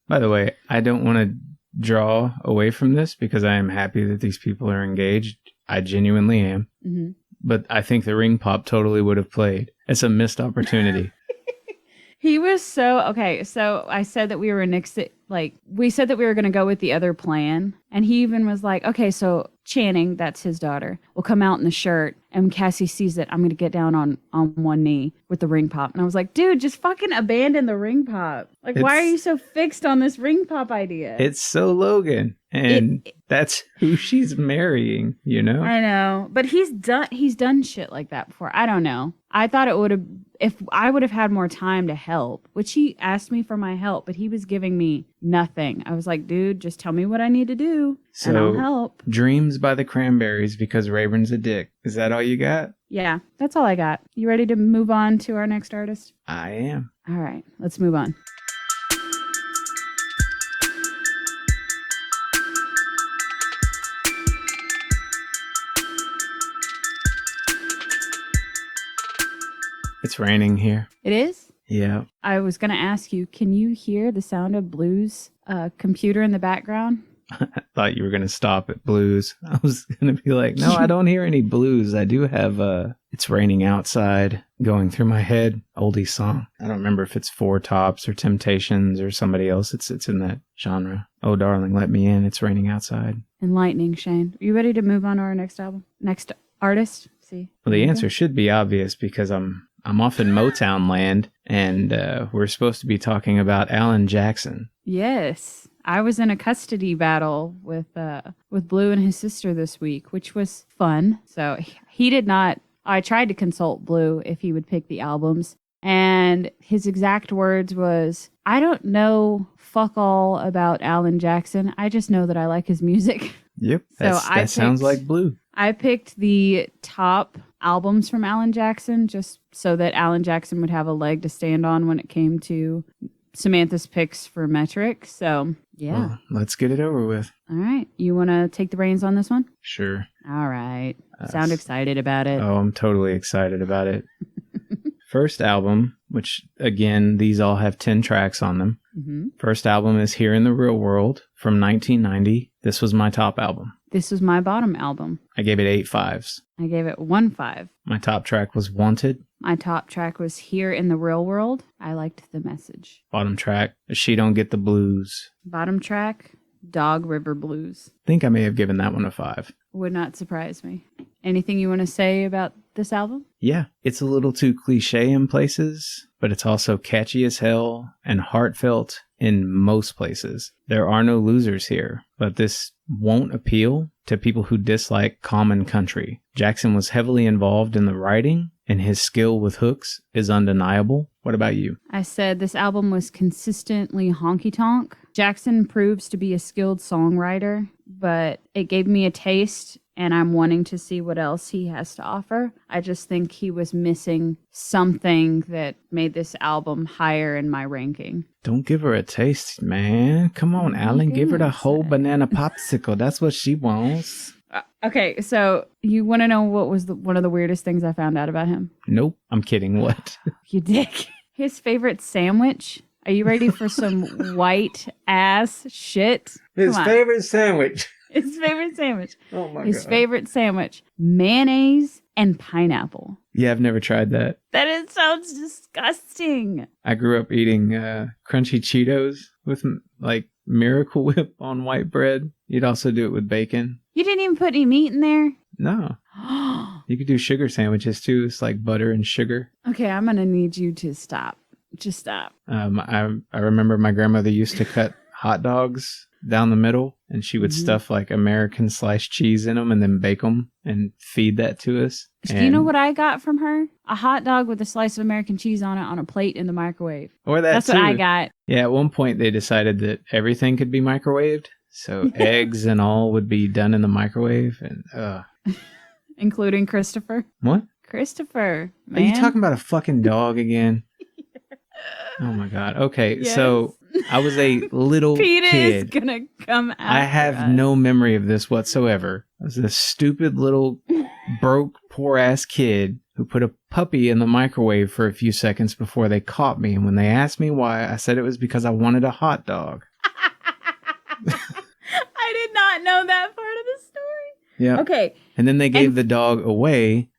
By the way, I don't want to draw away from this because I am happy that these people are engaged. I genuinely am. Mm-hmm. But I think the ring pop totally would have played. It's a missed opportunity. He was so I said that we were we said that we were going to go with the other plan. And he even was like, okay, so Channing, that's his daughter, will come out in the shirt. And when Cassie sees it, I'm going to get down on one knee with the ring pop. And I was like, dude, just fucking abandon the ring pop. Like, why are you so fixed on this ring pop idea? It's so Logan. And that's who she's marrying, you know? I know. But he's done shit like that before. I don't know. I thought it would have, if I would have had more time to help, which he asked me for my help, but he was giving me nothing. I was like, dude, just tell me what I need to do and I'll help. Dreams by the Cranberries because Rayburn's a dick. Is that all you got? Yeah, that's all I got. You ready to move on to our next artist? I am. All right, let's move on. It's raining here. It is? Yeah. I was going to ask you, can you hear the sound of Blue's computer in the background? I thought you were going to stop at blues. I was going to be like, no, I don't hear any blues. I do have It's Raining Outside going through my head. Oldie song. I don't remember if it's Four Tops or Temptations or somebody else. It's in that genre. Oh, darling, let me in. It's raining outside. Enlightening, Shane. Are you ready to move on to our next album? Next artist? See. Well, the answer should be obvious because I'm off in Motown land, and we're supposed to be talking about Alan Jackson. Yes. I was in a custody battle with Blue and his sister this week, which was fun. So he did not... I tried to consult Blue if he would pick the albums, and his exact words was, I don't know fuck all about Alan Jackson. I just know that I like his music. Yep. That sounds like Blue. I picked the top albums from Alan Jackson just so that Alan Jackson would have a leg to stand on when it came to Samantha's picks for metric. So, yeah. Well, let's get it over with. All right. You want to take the reins on this one? Sure. All right. Sound excited about it. Oh, I'm totally excited about it. First album, which again, these all have 10 tracks on them. Mm-hmm. First album is Here in the Real World from 1990. This was my top album. This was my bottom album. I gave it 8 5s. I gave it 1 5. My top track was Wanted. My top track was Here in the Real World. I liked the message. Bottom track, She Don't Get the Blues. Bottom track, Dog River Blues. I think I may have given that one a 5. Would not surprise me. Anything you want to say about this album? Yeah, it's a little too cliche in places, but it's also catchy as hell and heartfelt in most places. There are no losers here, but this won't appeal to people who dislike common country. Jackson was heavily involved in the writing, and his skill with hooks is undeniable. What about you? I said this album was consistently honky-tonk. Jackson proves to be a skilled songwriter, but it gave me a taste, and I'm wanting to see what else he has to offer. I just think he was missing something that made this album higher in my ranking. Don't give her a taste, man. Come on, Alan. Give her the whole banana popsicle. That's what she wants. Okay, so you want to know what was one of the weirdest things I found out about him? Nope. I'm kidding. What? You dick. His favorite sandwich. Are you ready for some white ass shit? His favorite sandwich. His favorite sandwich. Oh my God. His favorite sandwich. Mayonnaise and pineapple. Yeah, I've never tried that. That sounds disgusting. I grew up eating crunchy Cheetos with like Miracle Whip on white bread. You'd also do it with bacon. You didn't even put any meat in there? No. You could do sugar sandwiches too. It's like butter and sugar. Okay, I'm going to need you to stop. Just stop. I remember my grandmother used to cut hot dogs down the middle, and she would stuff like American sliced cheese in them and then bake them and feed that to us. Do you know what I got from her? A hot dog with a slice of American cheese on it on a plate in the microwave. Or That's too. what I got. Yeah, at one point they decided that everything could be microwaved. So eggs and all would be done in the microwave. And including Christopher. What? Christopher, man. Are you talking about a fucking dog again? Oh my God. Okay, yes. So I was a little PETA kid. is gonna come out. I have no memory of this whatsoever. I was a stupid little broke, poor ass kid who put a puppy in the microwave for a few seconds before they caught me. And when they asked me why, I said it was because I wanted a hot dog. I did not know that part of the story. Yeah. Okay. And then they gave the dog away.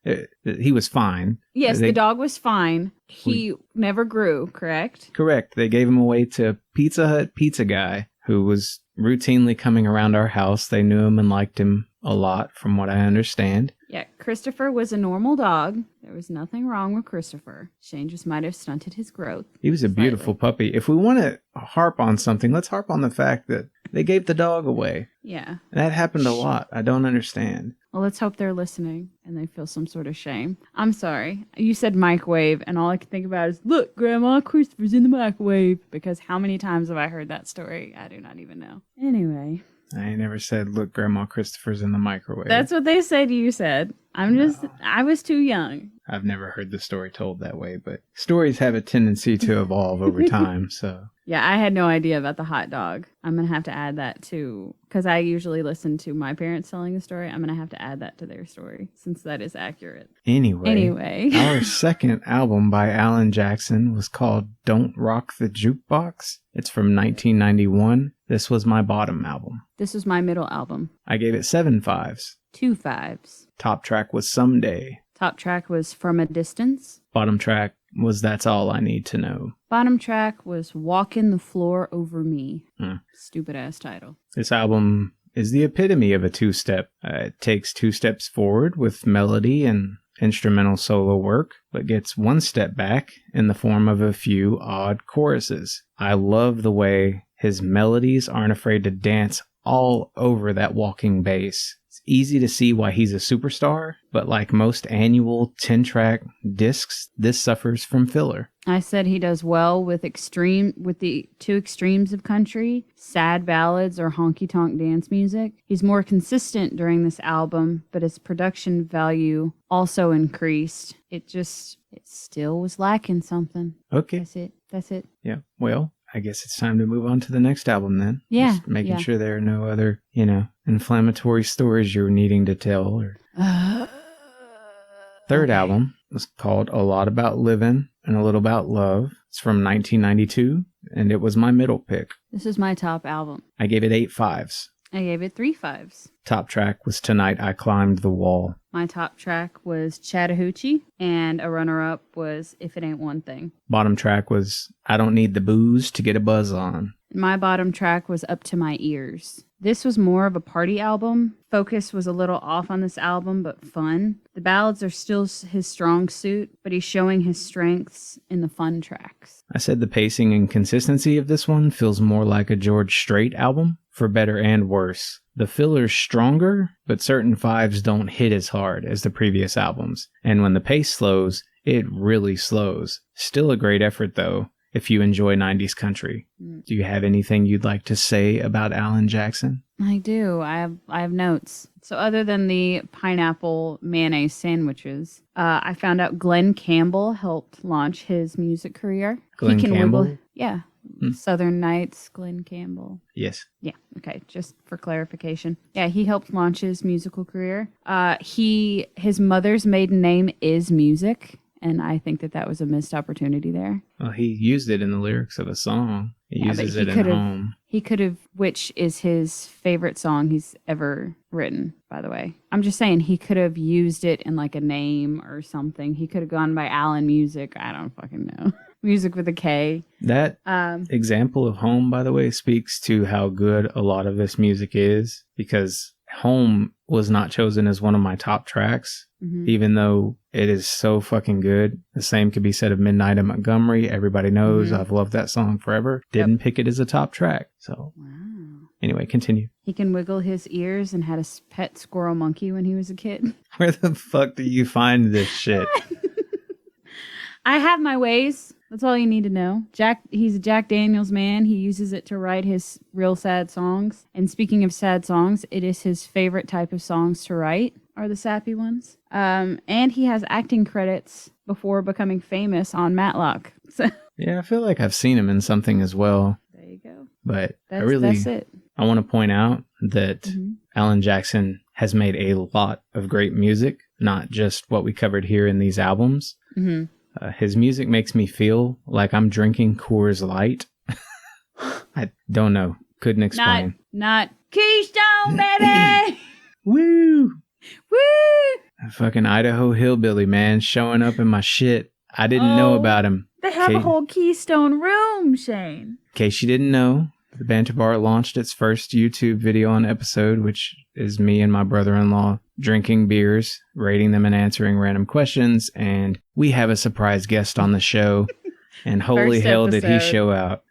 He was fine. Yes, the dog was fine. He never grew, correct? Correct. They gave him away to Pizza Hut pizza guy who was routinely coming around our house. They knew him and liked him a lot, from what I understand. Yeah, Christopher was a normal dog. There was nothing wrong with Christopher. Shane just might have stunted his growth. He was a beautiful puppy. If we want to harp on something, let's harp on the fact that they gave the dog away. Yeah. That happened a lot. I don't understand. Well, let's hope they're listening and they feel some sort of shame. I'm sorry. You said microwave, and all I can think about is, look, Grandma, Christopher's in the microwave. Because how many times have I heard that story? I do not even know. Anyway. I ain't never said, look, Grandma, Christopher's in the microwave. That's what they said you said. I was too young. I've never heard the story told that way, but stories have a tendency to evolve over time, so. Yeah, I had no idea about the hot dog. I'm going to have to add that too, because I usually listen to my parents telling the story. I'm going to have to add that to their story, since that is accurate. Anyway. Our second album by Alan Jackson was called Don't Rock the Jukebox. It's from 1991. This was my bottom album. This was my middle album. I gave it 7 5s. 2 5s. Top track was Someday. Top track was From a Distance. Bottom track was That's All I Need to Know. Bottom track was Walkin' the Floor Over Me. Stupid ass title. This album is the epitome of a two-step. It takes 2 steps forward with melody and instrumental solo work, but gets 1 step back in the form of a few odd choruses. I love the way his melodies aren't afraid to dance all over that walking bass. It's easy to see why he's a superstar, but like most annual 10-track discs, this suffers from filler. I said he does well with the 2 extremes of country, sad ballads or honky-tonk dance music. He's more consistent during this album, but his production value also increased. It still was lacking something. Okay. That's it. Yeah, well, I guess it's time to move on to the next album then. Yeah. Just making sure there are no other, inflammatory stories you're needing to tell. Or... Third album was called A Lot About Livin' and A Little About Love. It's from 1992, and it was my middle pick. This is my top album. I gave it 8 5s. I gave it 3 5s. Top track was Tonight I Climbed the Wall. My top track was Chattahoochee, and a runner-up was If It Ain't One Thing. Bottom track was I Don't Need the Booze to Get a Buzz On. My bottom track was Up to My Ears. This was more of a party album. Focus was a little off on this album, but fun. The ballads are still his strong suit, but he's showing his strengths in the fun tracks. I said the pacing and consistency of this one feels more like a George Strait album, for better and worse. The filler's stronger, but certain fives don't hit as hard as the previous albums. And when the pace slows, it really slows. Still a great effort, though, if you enjoy 90s country. Do you have anything you'd like to say about Alan Jackson? I do. I have notes. So other than the pineapple mayonnaise sandwiches, I found out Glenn Campbell helped launch his music career. Glenn Campbell? Wiggle. Yeah. Southern Nights, Glenn Campbell. Yes. Yeah. Okay. Just for clarification. Yeah, he helped launch his musical career. His mother's maiden name is music. And I think that was a missed opportunity there. Well, he used it in the lyrics of a song. He uses it in Home. He could have, which is his favorite song he's ever written, by the way. I'm just saying he could have used it in like a name or something. He could have gone by Alan Music. I don't fucking know. Music with a K. That example of Home, by the way, speaks to how good a lot of this music is, because Home was not chosen as one of my top tracks, even though it is so fucking good. The same could be said of Midnight in Montgomery. Everybody knows I've loved that song forever. Didn't pick it as a top track. So anyway, continue. He can wiggle his ears and had a pet squirrel monkey when he was a kid. Where the fuck do you find this shit? I have my ways. That's all you need to know. He's a Jack Daniels man. He uses it to write his real sad songs. And speaking of sad songs, it is his favorite type of songs to write, are the sappy ones. And he has acting credits before becoming famous on Matlock. So yeah, I feel like I've seen him in something as well. There you go. But that's it. I want to point out that Alan Jackson has made a lot of great music, not just what we covered here in these albums. His music makes me feel like I'm drinking Coors Light. I don't know. Couldn't explain. Not Keystone, baby! Woo! Woo! A fucking Idaho hillbilly, man, showing up in my shit. I didn't know about him. They have a whole Keystone room, Shane. In case you didn't know, the Banter Bar launched its first YouTube video on episode, which is me and my brother-in-law drinking beers, rating them and answering random questions, and we have a surprise guest on the show, and holy hell did he show out.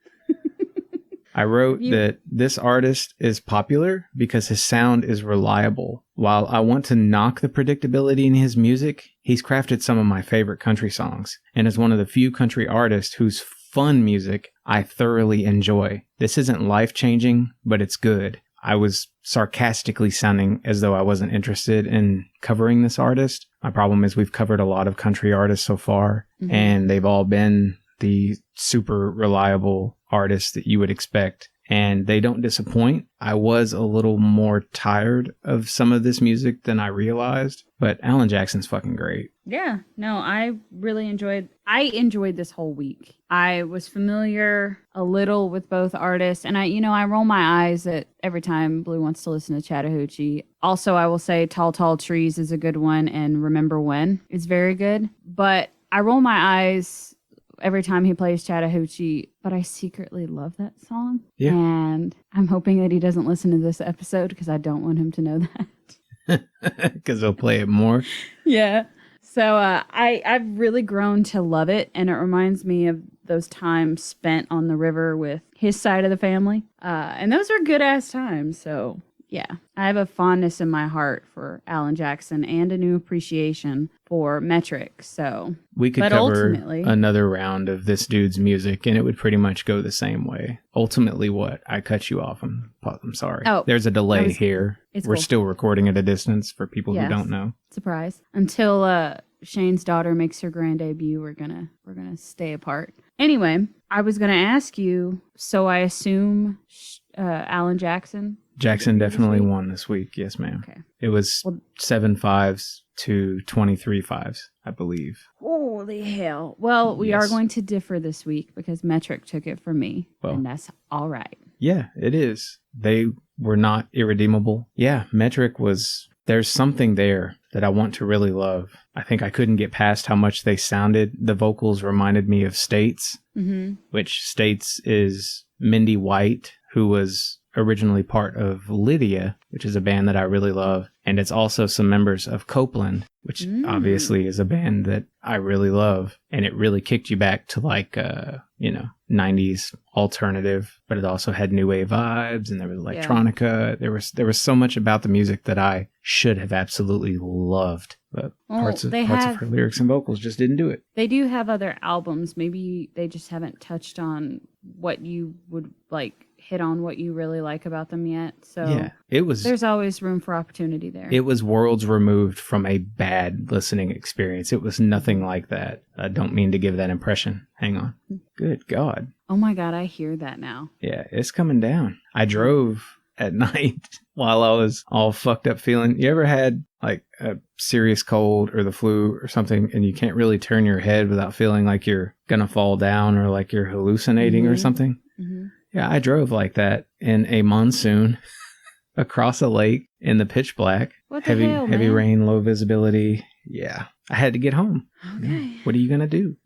I wrote that this artist is popular because his sound is reliable. While I want to knock the predictability in his music, he's crafted some of my favorite country songs, and is one of the few country artists whose fun music I thoroughly enjoy. This isn't life-changing, but it's good. I was sarcastically sounding as though I wasn't interested in covering this artist. My problem is we've covered a lot of country artists so far, and they've all been the super reliable artists that you would expect, and they don't disappoint. I was a little more tired of some of this music than I realized, but Alan Jackson's fucking great. Yeah, no, I enjoyed this whole week. I was familiar a little with both artists, and I roll my eyes at every time Blue wants to listen to Chattahoochee. Also, I will say Tall Tall Trees is a good one, and Remember When is very good, but I roll my eyes every time he plays Chattahoochee, but I secretly love that song. Yeah. And I'm hoping that he doesn't listen to this episode because I don't want him to know that. Because he'll play it more. Yeah. So I've really grown to love it, and it reminds me of those times spent on the river with his side of the family. And those are good-ass times, so yeah. I have a fondness in my heart for Alan Jackson and a new appreciation for Metric, so... We could cover another round of this dude's music, and it would pretty much go the same way. Ultimately what? I cut you off. I'm sorry. Oh, there's a delay here. We're still recording at a distance for people who don't know. Surprise. Until Shane's daughter makes her grand debut, we're gonna stay apart. Anyway, I was gonna ask you, so I assume Alan Jackson? Jackson definitely won this week. Yes, ma'am. Okay. It was 7 5s to 23 5s, I believe. Holy hell. Well, we are Yes. going to differ this week because Metric took it from me, Well. and that's all right. Yeah, it is. They were not irredeemable. Yeah, Metric was... There's something there that I want to really love. I think I couldn't get past how much they sounded. The vocals reminded me of States, which States is Mindy White, who was originally part of Lydia, which is a band that I really love. And it's also some members of Copeland, which obviously is a band that I really love. And it really kicked you back to like, 90s alternative, but it also had new wave vibes and there was electronica. Yeah. There was so much about the music that I should have absolutely loved. But parts of her lyrics and vocals just didn't do it. They do have other albums. Maybe they just haven't touched on what you would like, hit on what you really like about them yet. So yeah, there's always room for opportunity there. It was worlds removed from a bad listening experience. It was nothing like that. I don't mean to give that impression. Hang on. Good God. Oh my God, I hear that now. Yeah, it's coming down. I drove at night while I was all fucked up feeling. You ever had like a serious cold or the flu or something and you can't really turn your head without feeling like you're gonna fall down or like you're hallucinating or something? Mm-hmm. Yeah, I drove like that in a monsoon across a lake in the pitch black. What the hell, heavy man? rain, low visibility. Yeah, I had to get home. Okay. Yeah. What are you going to do?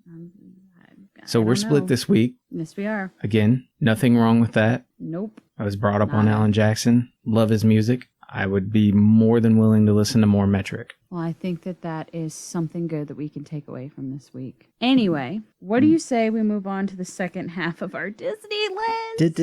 So we're split this week. Yes, we are. Again, nothing wrong with that. Nope. I was brought up on Alan Jackson. Love his music. I would be more than willing to listen to more Metric. Well, I think that is something good that we can take away from this week. Anyway, what do you say we move on to the second half of our Disney list?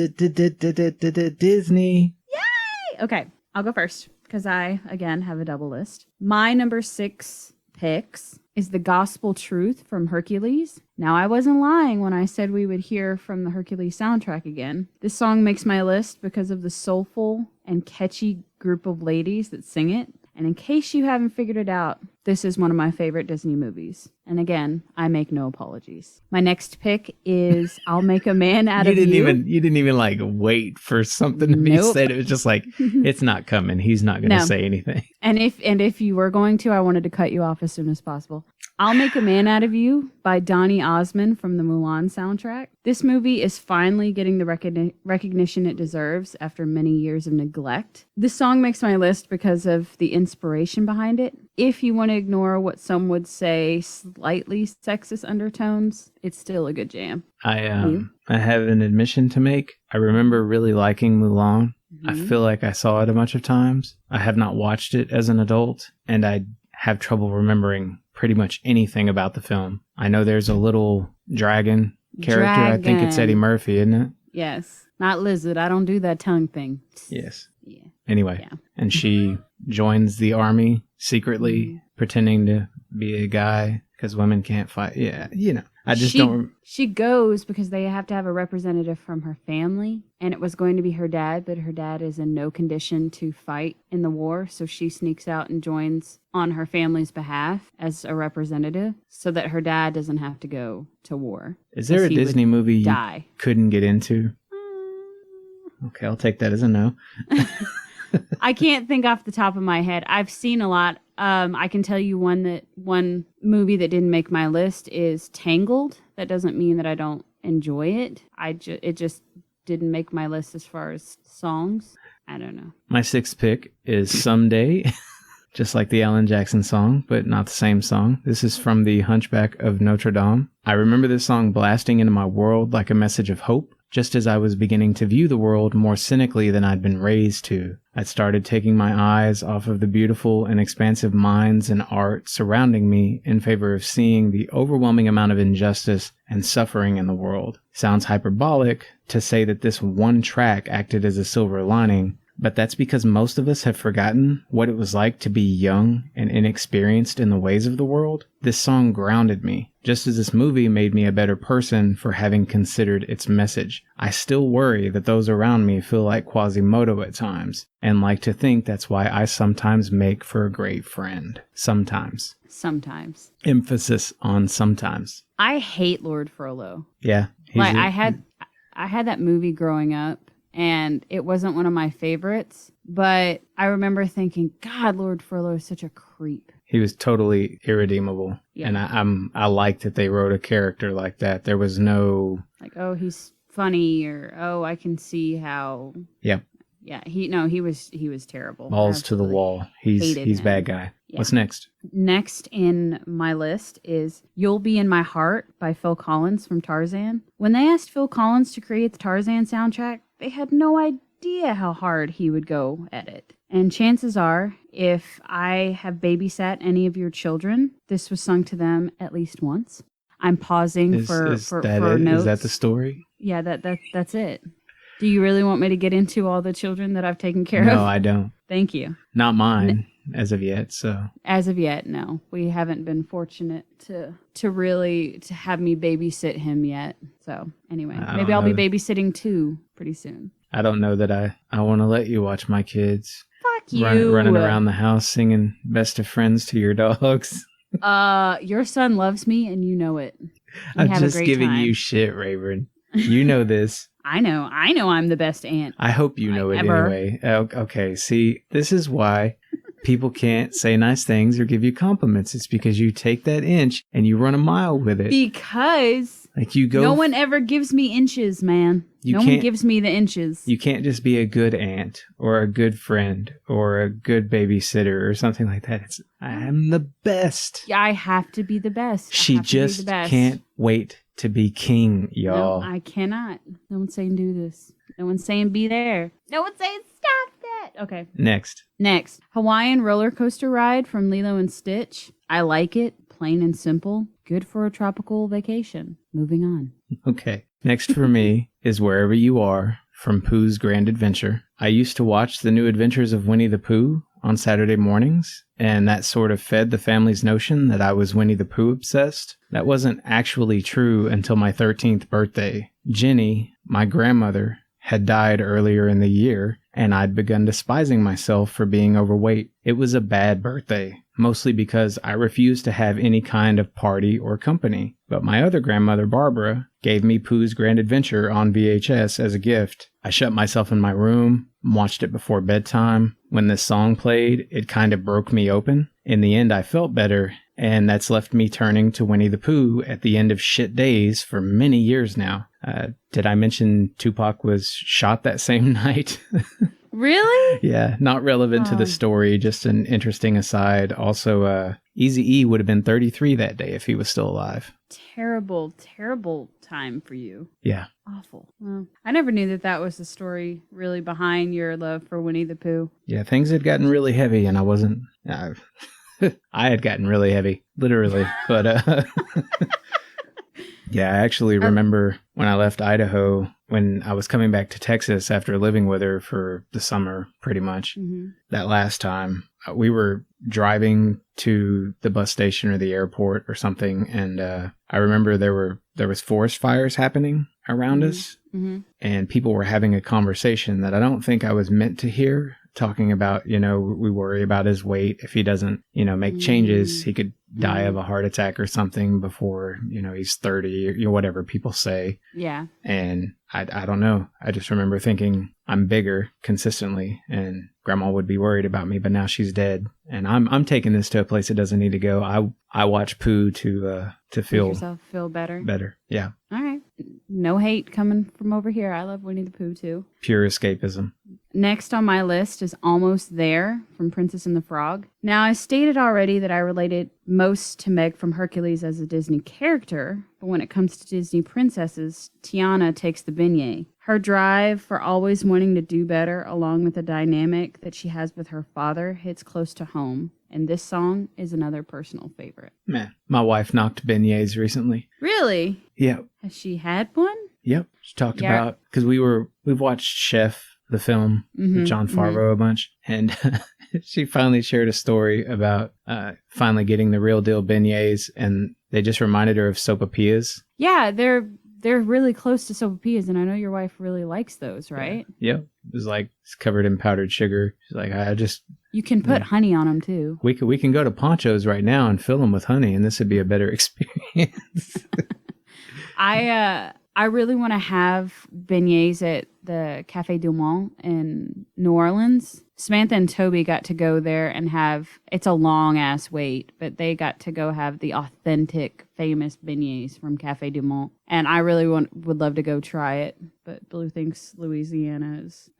Disney. Yay! Okay, I'll go first because I, again, have a double list. My number 6 picks is The Gospel Truth from Hercules. Now, I wasn't lying when I said we would hear from the Hercules soundtrack again. This song makes my list because of the soulful and catchy group of ladies that sing it. And in case you haven't figured it out, this is one of my favorite Disney movies. And again, I make no apologies. My next pick is I'll Make a Man Out of You. You didn't even like wait for something to be said. It was just like, it's not coming. He's not going to say anything. And if you were going to, I wanted to cut you off as soon as possible. I'll Make a Man Out of You by Donny Osmond from the Mulan soundtrack. This movie is finally getting the recognition it deserves after many years of neglect. This song makes my list because of the inspiration behind it. If you want to ignore what some would say slightly sexist undertones, it's still a good jam. I have an admission to make. I remember really liking Mulan. Mm-hmm. I feel like I saw it a bunch of times. I have not watched it as an adult, and I have trouble remembering pretty much anything about the film. I know there's a little dragon character. I think it's Eddie Murphy, isn't it? Yes. Not lizard. I don't do that tongue thing. Yes. Yeah. Anyway, and she joins the army secretly, pretending to be a guy because women can't fight. Yeah, I just don't... She goes because they have to have a representative from her family, and it was going to be her dad, but her dad is in no condition to fight in the war, so she sneaks out and joins on her family's behalf as a representative so that her dad doesn't have to go to war. Is there a Disney movie you couldn't get into? Okay, I'll take that as a no. I can't think off the top of my head. I've seen a lot. I can tell you one movie that didn't make my list is Tangled. That doesn't mean that I don't enjoy it. It just didn't make my list as far as songs. I don't know. My 6th pick is Someday, just like the Alan Jackson song, but not the same song. This is from the Hunchback of Notre Dame. I remember this song blasting into my world like a message of hope. Just as I was beginning to view the world more cynically than I'd been raised to, I'd started taking my eyes off of the beautiful and expansive minds and art surrounding me in favor of seeing the overwhelming amount of injustice and suffering in the world. Sounds hyperbolic to say that this one track acted as a silver lining, but that's because most of us have forgotten what it was like to be young and inexperienced in the ways of the world. This song grounded me, just as this movie made me a better person for having considered its message. I still worry that those around me feel like Quasimodo at times, and like to think that's why I sometimes make for a great friend. Sometimes. Sometimes. Emphasis on sometimes. I hate Lord Frollo. Yeah. I had that movie growing up. and it wasn't one of my favorites. But I remember thinking, God, Lord Frollo is such a creep. He was totally irredeemable. Yeah. And I like that they wrote a character like that. There was no... Like, oh, he's funny, or, oh, I can see how... Yep. Yeah, he was terrible. Balls to the wall. He's him. bad guy. Yeah. What's next? Next in my list is You'll Be in My Heart by Phil Collins from Tarzan. When they asked Phil Collins to create the Tarzan soundtrack, they had no idea how hard he would go at it. And chances are, if I have babysat any of your children, this was sung to them at least once. I'm pausing for notes. Is that the story? Yeah, that's it. Do you really want me to get into all the children that I've taken care of? No, I don't. Thank you. Not mine as of yet. So as of yet, no. We haven't been fortunate to have me babysit him yet. So anyway, maybe I'll be babysitting 2 pretty soon. I don't know that I want to let you watch my kids. Fuck you. Running around the house singing Best of Friends to your dogs. Your son loves me and you know it. I'm just giving you shit, Rayburn. You know this. I know I'm the best aunt. I hope you know it anyway. Okay, see, this is why people can't say nice things or give you compliments. It's because you take that inch and you run a mile with it. Because like you go. No one ever gives me inches, man. No one gives me the inches. You can't just be a good aunt or a good friend or a good babysitter or something like that. I'm the best. Yeah, I have to be the best. She just can't wait to be king, y'all. No, I cannot. No one's saying do this. No one's saying be there. No one's saying stop that. Okay. Next. Hawaiian roller coaster ride from Lilo and Stitch. I like it. Plain and simple. Good for a tropical vacation. Moving on. Okay. Next for me is Wherever You Are from Pooh's Grand Adventure. I used to watch The New Adventures of Winnie the Pooh on Saturday mornings, and that sort of fed the family's notion that I was Winnie the Pooh obsessed. That wasn't actually true until my 13th birthday. Jenny, my grandmother, had died earlier in the year, and I'd begun despising myself for being overweight. It was a bad birthday, mostly because I refused to have any kind of party or company. But my other grandmother, Barbara, gave me Pooh's Grand Adventure on VHS as a gift. I shut myself in my room, watched it before bedtime. When this song played, it kind of broke me open. In the end, I felt better, and that's left me turning to Winnie the Pooh at the end of shit days for many years now. Did I mention Tupac was shot that same night? Really? Yeah, not relevant to the story, just an interesting aside. Also, Eazy-E would have been 33 that day if he was still alive. Terrible, terrible time for you. Yeah. Awful. Well, I never knew that was the story really behind your love for Winnie the Pooh. Yeah, things had gotten really heavy and I wasn't... I had gotten really heavy, literally. But yeah, I actually remember when I left Idaho, when I was coming back to Texas after living with her for the summer, pretty much. Mm-hmm. That last time, we were driving to the bus station or the airport or something, and I remember there was forest fires happening around us, and people were having a conversation that I don't think I was meant to hear. Talking about, we worry about his weight. If he doesn't, make changes, he could die of a heart attack or something before, he's 30 or whatever people say. Yeah. And I don't know. I just remember thinking I'm bigger consistently and grandma would be worried about me, but now she's dead. And I'm taking this to a place it doesn't need to go. I watch Pooh to feel... Make yourself feel better. Better. Yeah. All right. No hate coming from over here. I love Winnie the Pooh too. Pure escapism. Next on my list is Almost There from Princess and the Frog. Now, I stated already that I related most to Meg from Hercules as a Disney character, but when it comes to Disney princesses, Tiana takes the beignet. Her drive for always wanting to do better, along with the dynamic that she has with her father, hits close to home. And this song is another personal favorite. Man, my wife knocked beignets recently. Really? Yep. Has she had one? Yep. She talked about, because we've watched Chef, the film, with John Favreau a bunch, and she finally shared a story about finally getting the real deal beignets, and they just reminded her of sopapillas. Yeah, they're really close to sopapillas, and I know your wife really likes those, right? Yeah. Yep. It was like it's covered in powdered sugar. She's like, You can put honey on them too. We can go to Poncho's right now and fill them with honey, and this would be a better experience. I really want to have beignets the Café du Monde in New Orleans. Samantha and Toby got to go there and it's a long ass wait, but they got to go have the authentic, famous beignets from Café du Monde. And I really would love to go try it, but Blue thinks Louisiana is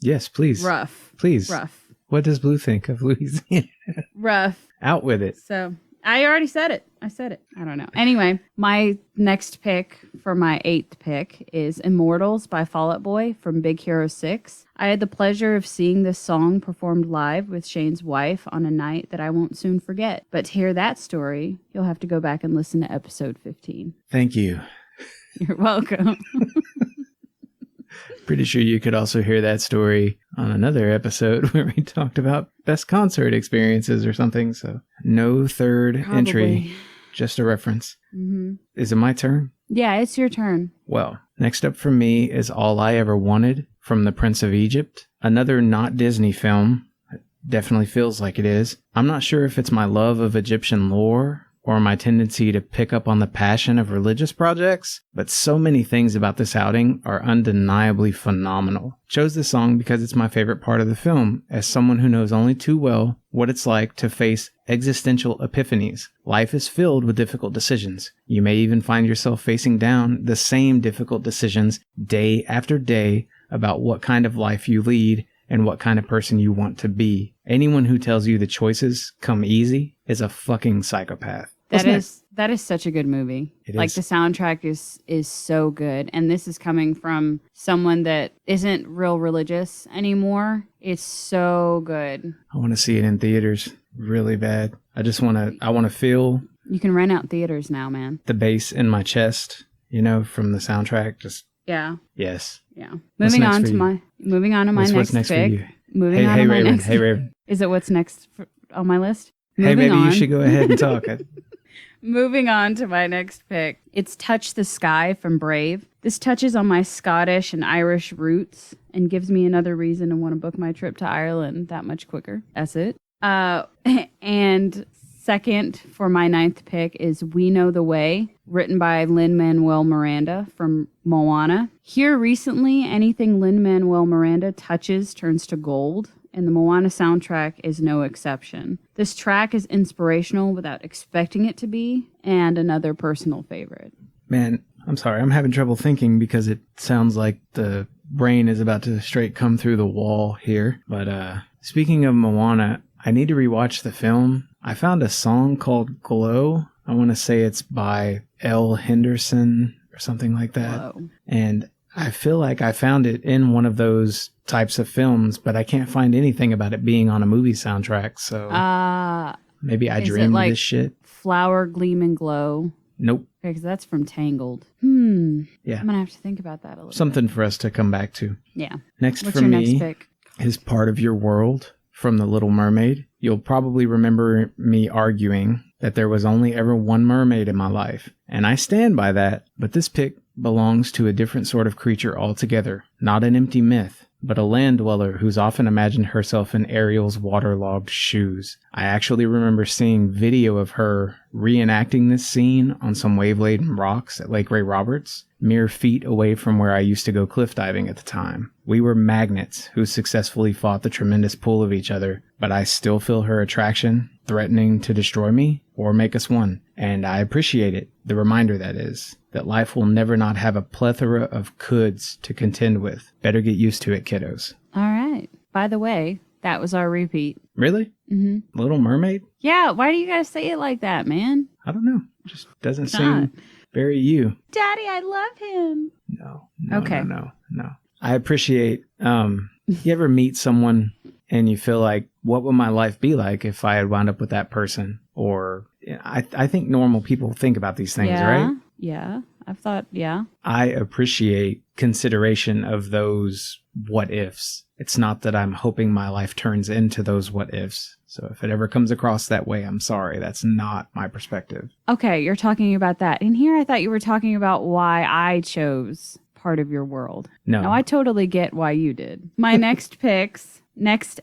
yes, please. Rough. Please. Rough. What does Blue think of Louisiana? Rough. Out with it. So I already said it. I said it. I don't know. Anyway, my next pick for my 8th pick is Immortals by Fall Out Boy from Big Hero 6. I had the pleasure of seeing this song performed live with Shane's wife on a night that I won't soon forget. But to hear that story, you'll have to go back and listen to episode 15. Thank you. You're welcome. Pretty sure you could also hear that story on another episode where we talked about best concert experiences or something. So no third entry, just a reference. Mm-hmm. Is it my turn? Yeah, it's your turn. Well, next up for me is All I Ever Wanted from The Prince of Egypt. Another not Disney film. It definitely feels like it is. I'm not sure if it's my love of Egyptian lore or my tendency to pick up on the passion of religious projects, but so many things about this outing are undeniably phenomenal. Chose this song because it's my favorite part of the film, as someone who knows only too well what it's like to face existential epiphanies. Life is filled with difficult decisions. You may even find yourself facing down the same difficult decisions day after day about what kind of life you lead and what kind of person you want to be. Anyone who tells you the choices come easy is a fucking psychopath. That is such a good movie. Like the soundtrack is so good. And this is coming from someone that isn't real religious anymore. It's so good. I want to see it in theaters really bad. I want to feel. You can rent out theaters now, man. The bass in my chest, from the soundtrack. Just yeah. Yes. Yeah. Moving on to my what's next pick. For you? Hey, Raven. Is it what's next on my list? Maybe you should go ahead and talk. Moving on to my next pick. It's Touch the Sky from Brave. This touches on my Scottish and Irish roots and gives me another reason to want to book my trip to Ireland that much quicker. That's it. And second for my 9th pick is We Know the Way, written by Lin-Manuel Miranda from Moana. Here recently, anything Lin-Manuel Miranda touches turns to gold, and the Moana soundtrack is no exception. This track is inspirational without expecting it to be, and another personal favorite. Man, I'm sorry. I'm having trouble thinking because it sounds like the brain is about to straight come through the wall here. But speaking of Moana, I need to rewatch the film. I found a song called Glow. I want to say it's by L. Henderson or something like that. Whoa. And I feel like I found it in one of those types of films, but I can't find anything about it being on a movie soundtrack. So maybe I dreamed like this shit. Flower, Gleam, and Glow? Nope. Because that's from Tangled. Yeah. I'm going to have to think about that a little Something bit. for us to come back to. Yeah. Next What's for your me next pick? is Part of Your World from The Little Mermaid. You'll probably remember me arguing that there was only ever one mermaid in my life. And I stand by that, but this pick belongs to a different sort of creature altogether. Not an empty myth, but a land dweller who's often imagined herself in Ariel's waterlogged shoes. I actually remember seeing video of her reenacting this scene on some wave-laden rocks at Lake Ray Roberts, mere feet away from where I used to go cliff diving at the time. We were magnets who successfully fought the tremendous pull of each other, but I still feel her attraction, threatening to destroy me or make us one. And I appreciate it, the reminder that is, that life will never not have a plethora of coulds to contend with. Better get used to it, kiddos. All right. By the way, that was our repeat. Really? Mm-hmm. Little Mermaid? Yeah, why do you guys say it like that, man? I don't know. Just doesn't seem very you. Daddy, I love him. No. Okay. No. I appreciate, you ever meet someone and you feel like, what would my life be like if I had wound up with that person? Or I think normal people think about these things, right? Yeah. I've thought, yeah. I appreciate consideration of those what ifs. It's not that I'm hoping my life turns into those what ifs. So if it ever comes across that way, I'm sorry. That's not my perspective. Okay, you're talking about that. In here, I thought you were talking about why I chose Part of Your World. No, I totally get why you did. My next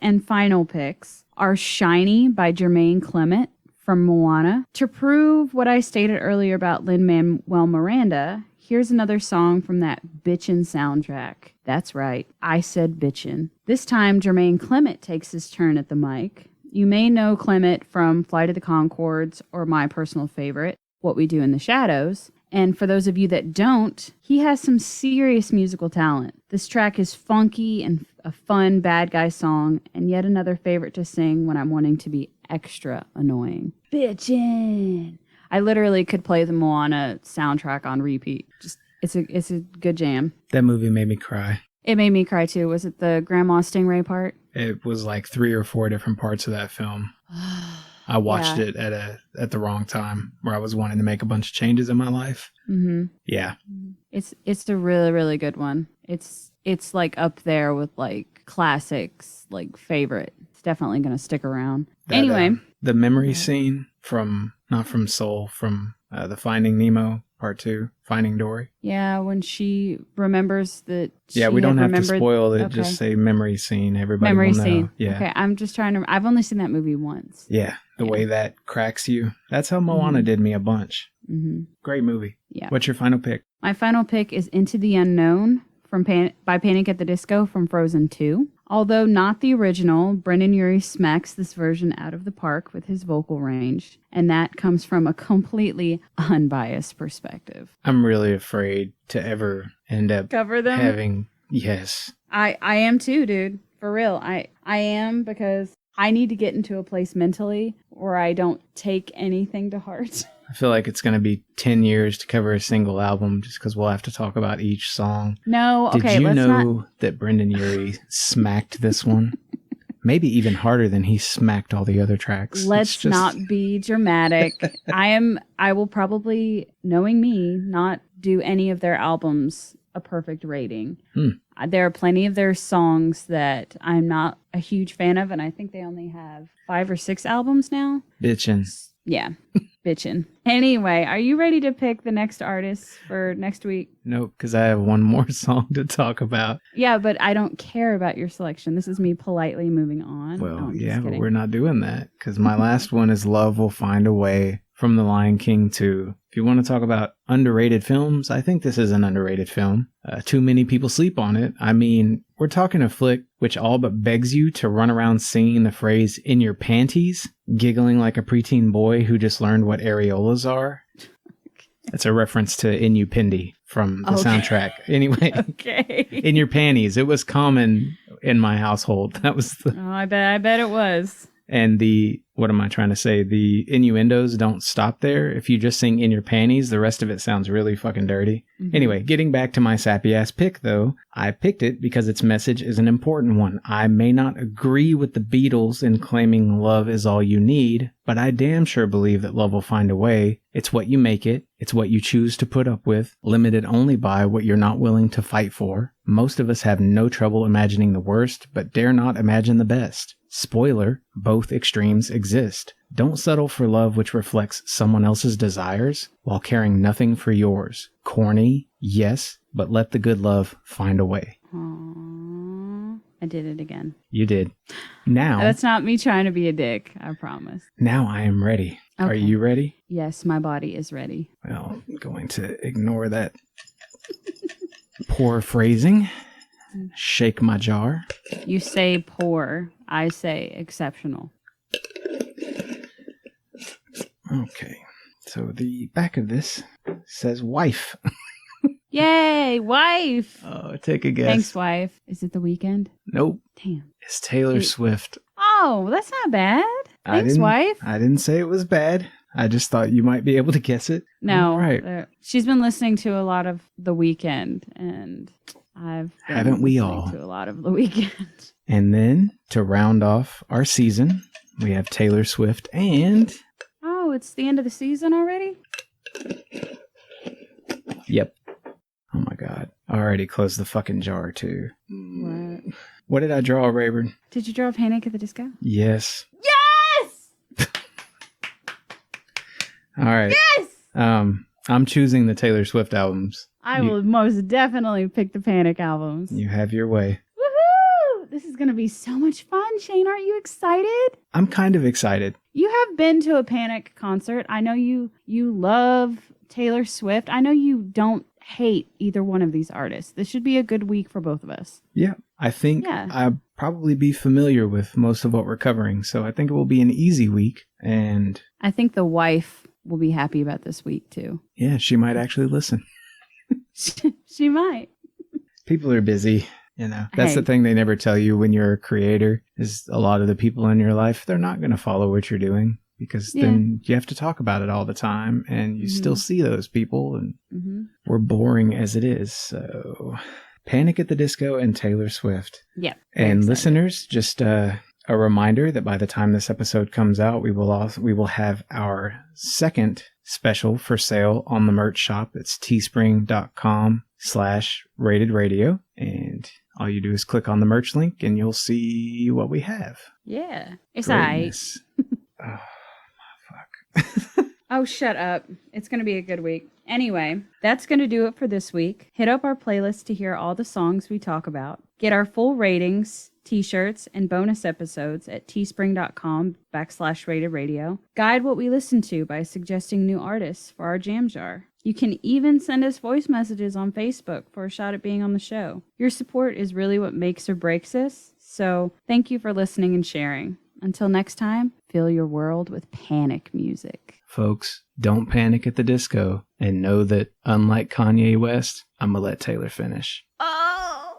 and final picks are Shiny by Jermaine Clement from Moana. To prove what I stated earlier about Lin-Manuel Miranda, here's another song from that Bitchin' soundtrack. That's right, I said bitchin'. This time, Jermaine Clement takes his turn at the mic. You may know Clement from Flight of the Conchords or my personal favorite, What We Do in the Shadows. And for those of you that don't, he has some serious musical talent. This track is funky and a fun bad guy song, and yet another favorite to sing when I'm wanting to be extra annoying. Bitchin'. I literally could play the Moana soundtrack on repeat. Just it's a good jam. That movie made me cry. It made me cry too. Was it the Grandma Stingray part? It was like 3 or 4 different parts of that film. I watched it at the wrong time where I was wanting to make a bunch of changes in my life. Mm-hmm. Yeah. It's a really, really good one. It's like up there with like classics, like favorite. It's definitely going to stick around. Anyway. The memory scene not from Soul, from the Finding Nemo Part 2, Finding Dory. Yeah, when she remembers that we don't have to spoil it. Okay. Just say memory scene. Everybody will know. Scene. Yeah. Okay, I'm just trying to... I've only seen that movie once. Yeah, the way that cracks you. That's how Moana did me a bunch. Mm-hmm. Great movie. Yeah. What's your final pick? My final pick is Into the Unknown by Panic at the Disco from Frozen 2. Although not the original, Brendan Urie smacks this version out of the park with his vocal range, and that comes from a completely unbiased perspective. I'm really afraid to ever end up cover them having... Yes. I am too, dude. For real. I am, because I need to get into a place mentally where I don't take anything to heart. I feel like it's going to be 10 years to cover a single album just because we'll have to talk about each song. No, okay, Did you know that Brendan Urie smacked this one? Maybe even harder than he smacked all the other tracks. Let's not be dramatic. I will probably, knowing me, not do any of their albums a perfect rating. There are plenty of their songs that I'm not a huge fan of, and I think they only have 5 or 6 albums now. Bitchin'. Yeah, bitchin'. Anyway, are you ready to pick the next artist for next week? Nope, because I have one more song to talk about. Yeah, but I don't care about your selection. This is me politely moving on. Well, but we're not doing that, because my last one is Love Will Find a Way from The Lion King 2. If you want to talk about underrated films, I think this is an underrated film. Too many people sleep on it. I mean, we're talking a flick which all but begs you to run around singing the phrase "in your panties," giggling like a preteen boy who just learned what areolas are. That's a reference to Inupindi from the soundtrack. Anyway, in your panties. It was common in my household. That was the... Oh, I bet it was. And what am I trying to say? The innuendos don't stop there. If you just sing "in your panties," the rest of it sounds really fucking dirty. Mm-hmm. Anyway, getting back to my sappy ass pick though, I picked it because its message is an important one. I may not agree with the Beatles in claiming love is all you need, but I damn sure believe that love will find a way. It's what you make it. It's what you choose to put up with, limited only by what you're not willing to fight for. Most of us have no trouble imagining the worst, but dare not imagine the best. Spoiler, both extremes exist. Don't settle for love which reflects someone else's desires while caring nothing for yours. Corny, yes, but let the good love find a way. Aww, I did it again. You did. Now... That's not me trying to be a dick, I promise. Now I am ready. Okay. Are you ready? Yes, my body is ready. Well, I'm going to ignore that poor phrasing. Shake my jar. You say poor. I say exceptional. Okay. So the back of this says wife. Yay, wife. Oh, take a guess. Thanks, wife. Is it The Weeknd? Nope. Damn. It's Taylor Swift. Oh, that's not bad. Thanks, wife. I didn't say it was bad. I just thought you might be able to guess it. No. Right. She's been listening to a lot of The Weeknd, and haven't we all? To a lot of The Weeknd. And then to round off our season, we have Taylor Swift and... Oh, it's the end of the season already? Yep. Oh my God. I already closed the fucking jar too. What did I draw, Rayburn? Did you draw Panic at the Disco? Yes. Yes! All right. Yes! I'm choosing the Taylor Swift albums. I will most definitely pick the Panic albums. You have your way. Woohoo! This is going to be so much fun, Shane. Aren't you excited? I'm kind of excited. You have been to a Panic concert. I know you love Taylor Swift. I know you don't hate either one of these artists. This should be a good week for both of us. Yeah, I think I'll probably be familiar with most of what we're covering, so I think it will be an easy week. And I think the wife will be happy about this week too. Yeah, she might actually listen. She might. People are busy. That's the thing they never tell you when you're a creator, is a lot of the people in your life, they're not going to follow what you're doing, because then you have to talk about it all the time, and you still see those people, and we're boring as it is. So Panic at the Disco and Taylor Swift. Yeah. And listeners, just a reminder that by the time this episode comes out, we will have our second special for sale on the merch shop. It's teespring.com/ratedradio. And all you do is click on the merch link and you'll see what we have. Yeah. It's alright. Oh, fuck. Oh, shut up. It's going to be a good week. Anyway, that's going to do it for this week. Hit up our playlist to hear all the songs we talk about. Get our full ratings, t-shirts, and bonus episodes at teespring.com/ratedradio. Guide what we listen to by suggesting new artists for our jam jar. You can even send us voice messages on Facebook for a shot at being on the show. Your support is really what makes or breaks us, so thank you for listening and sharing. Until next time, fill your world with panic music. Folks, don't panic at the disco, and know that, unlike Kanye West, I'm going to let Taylor finish. Oh!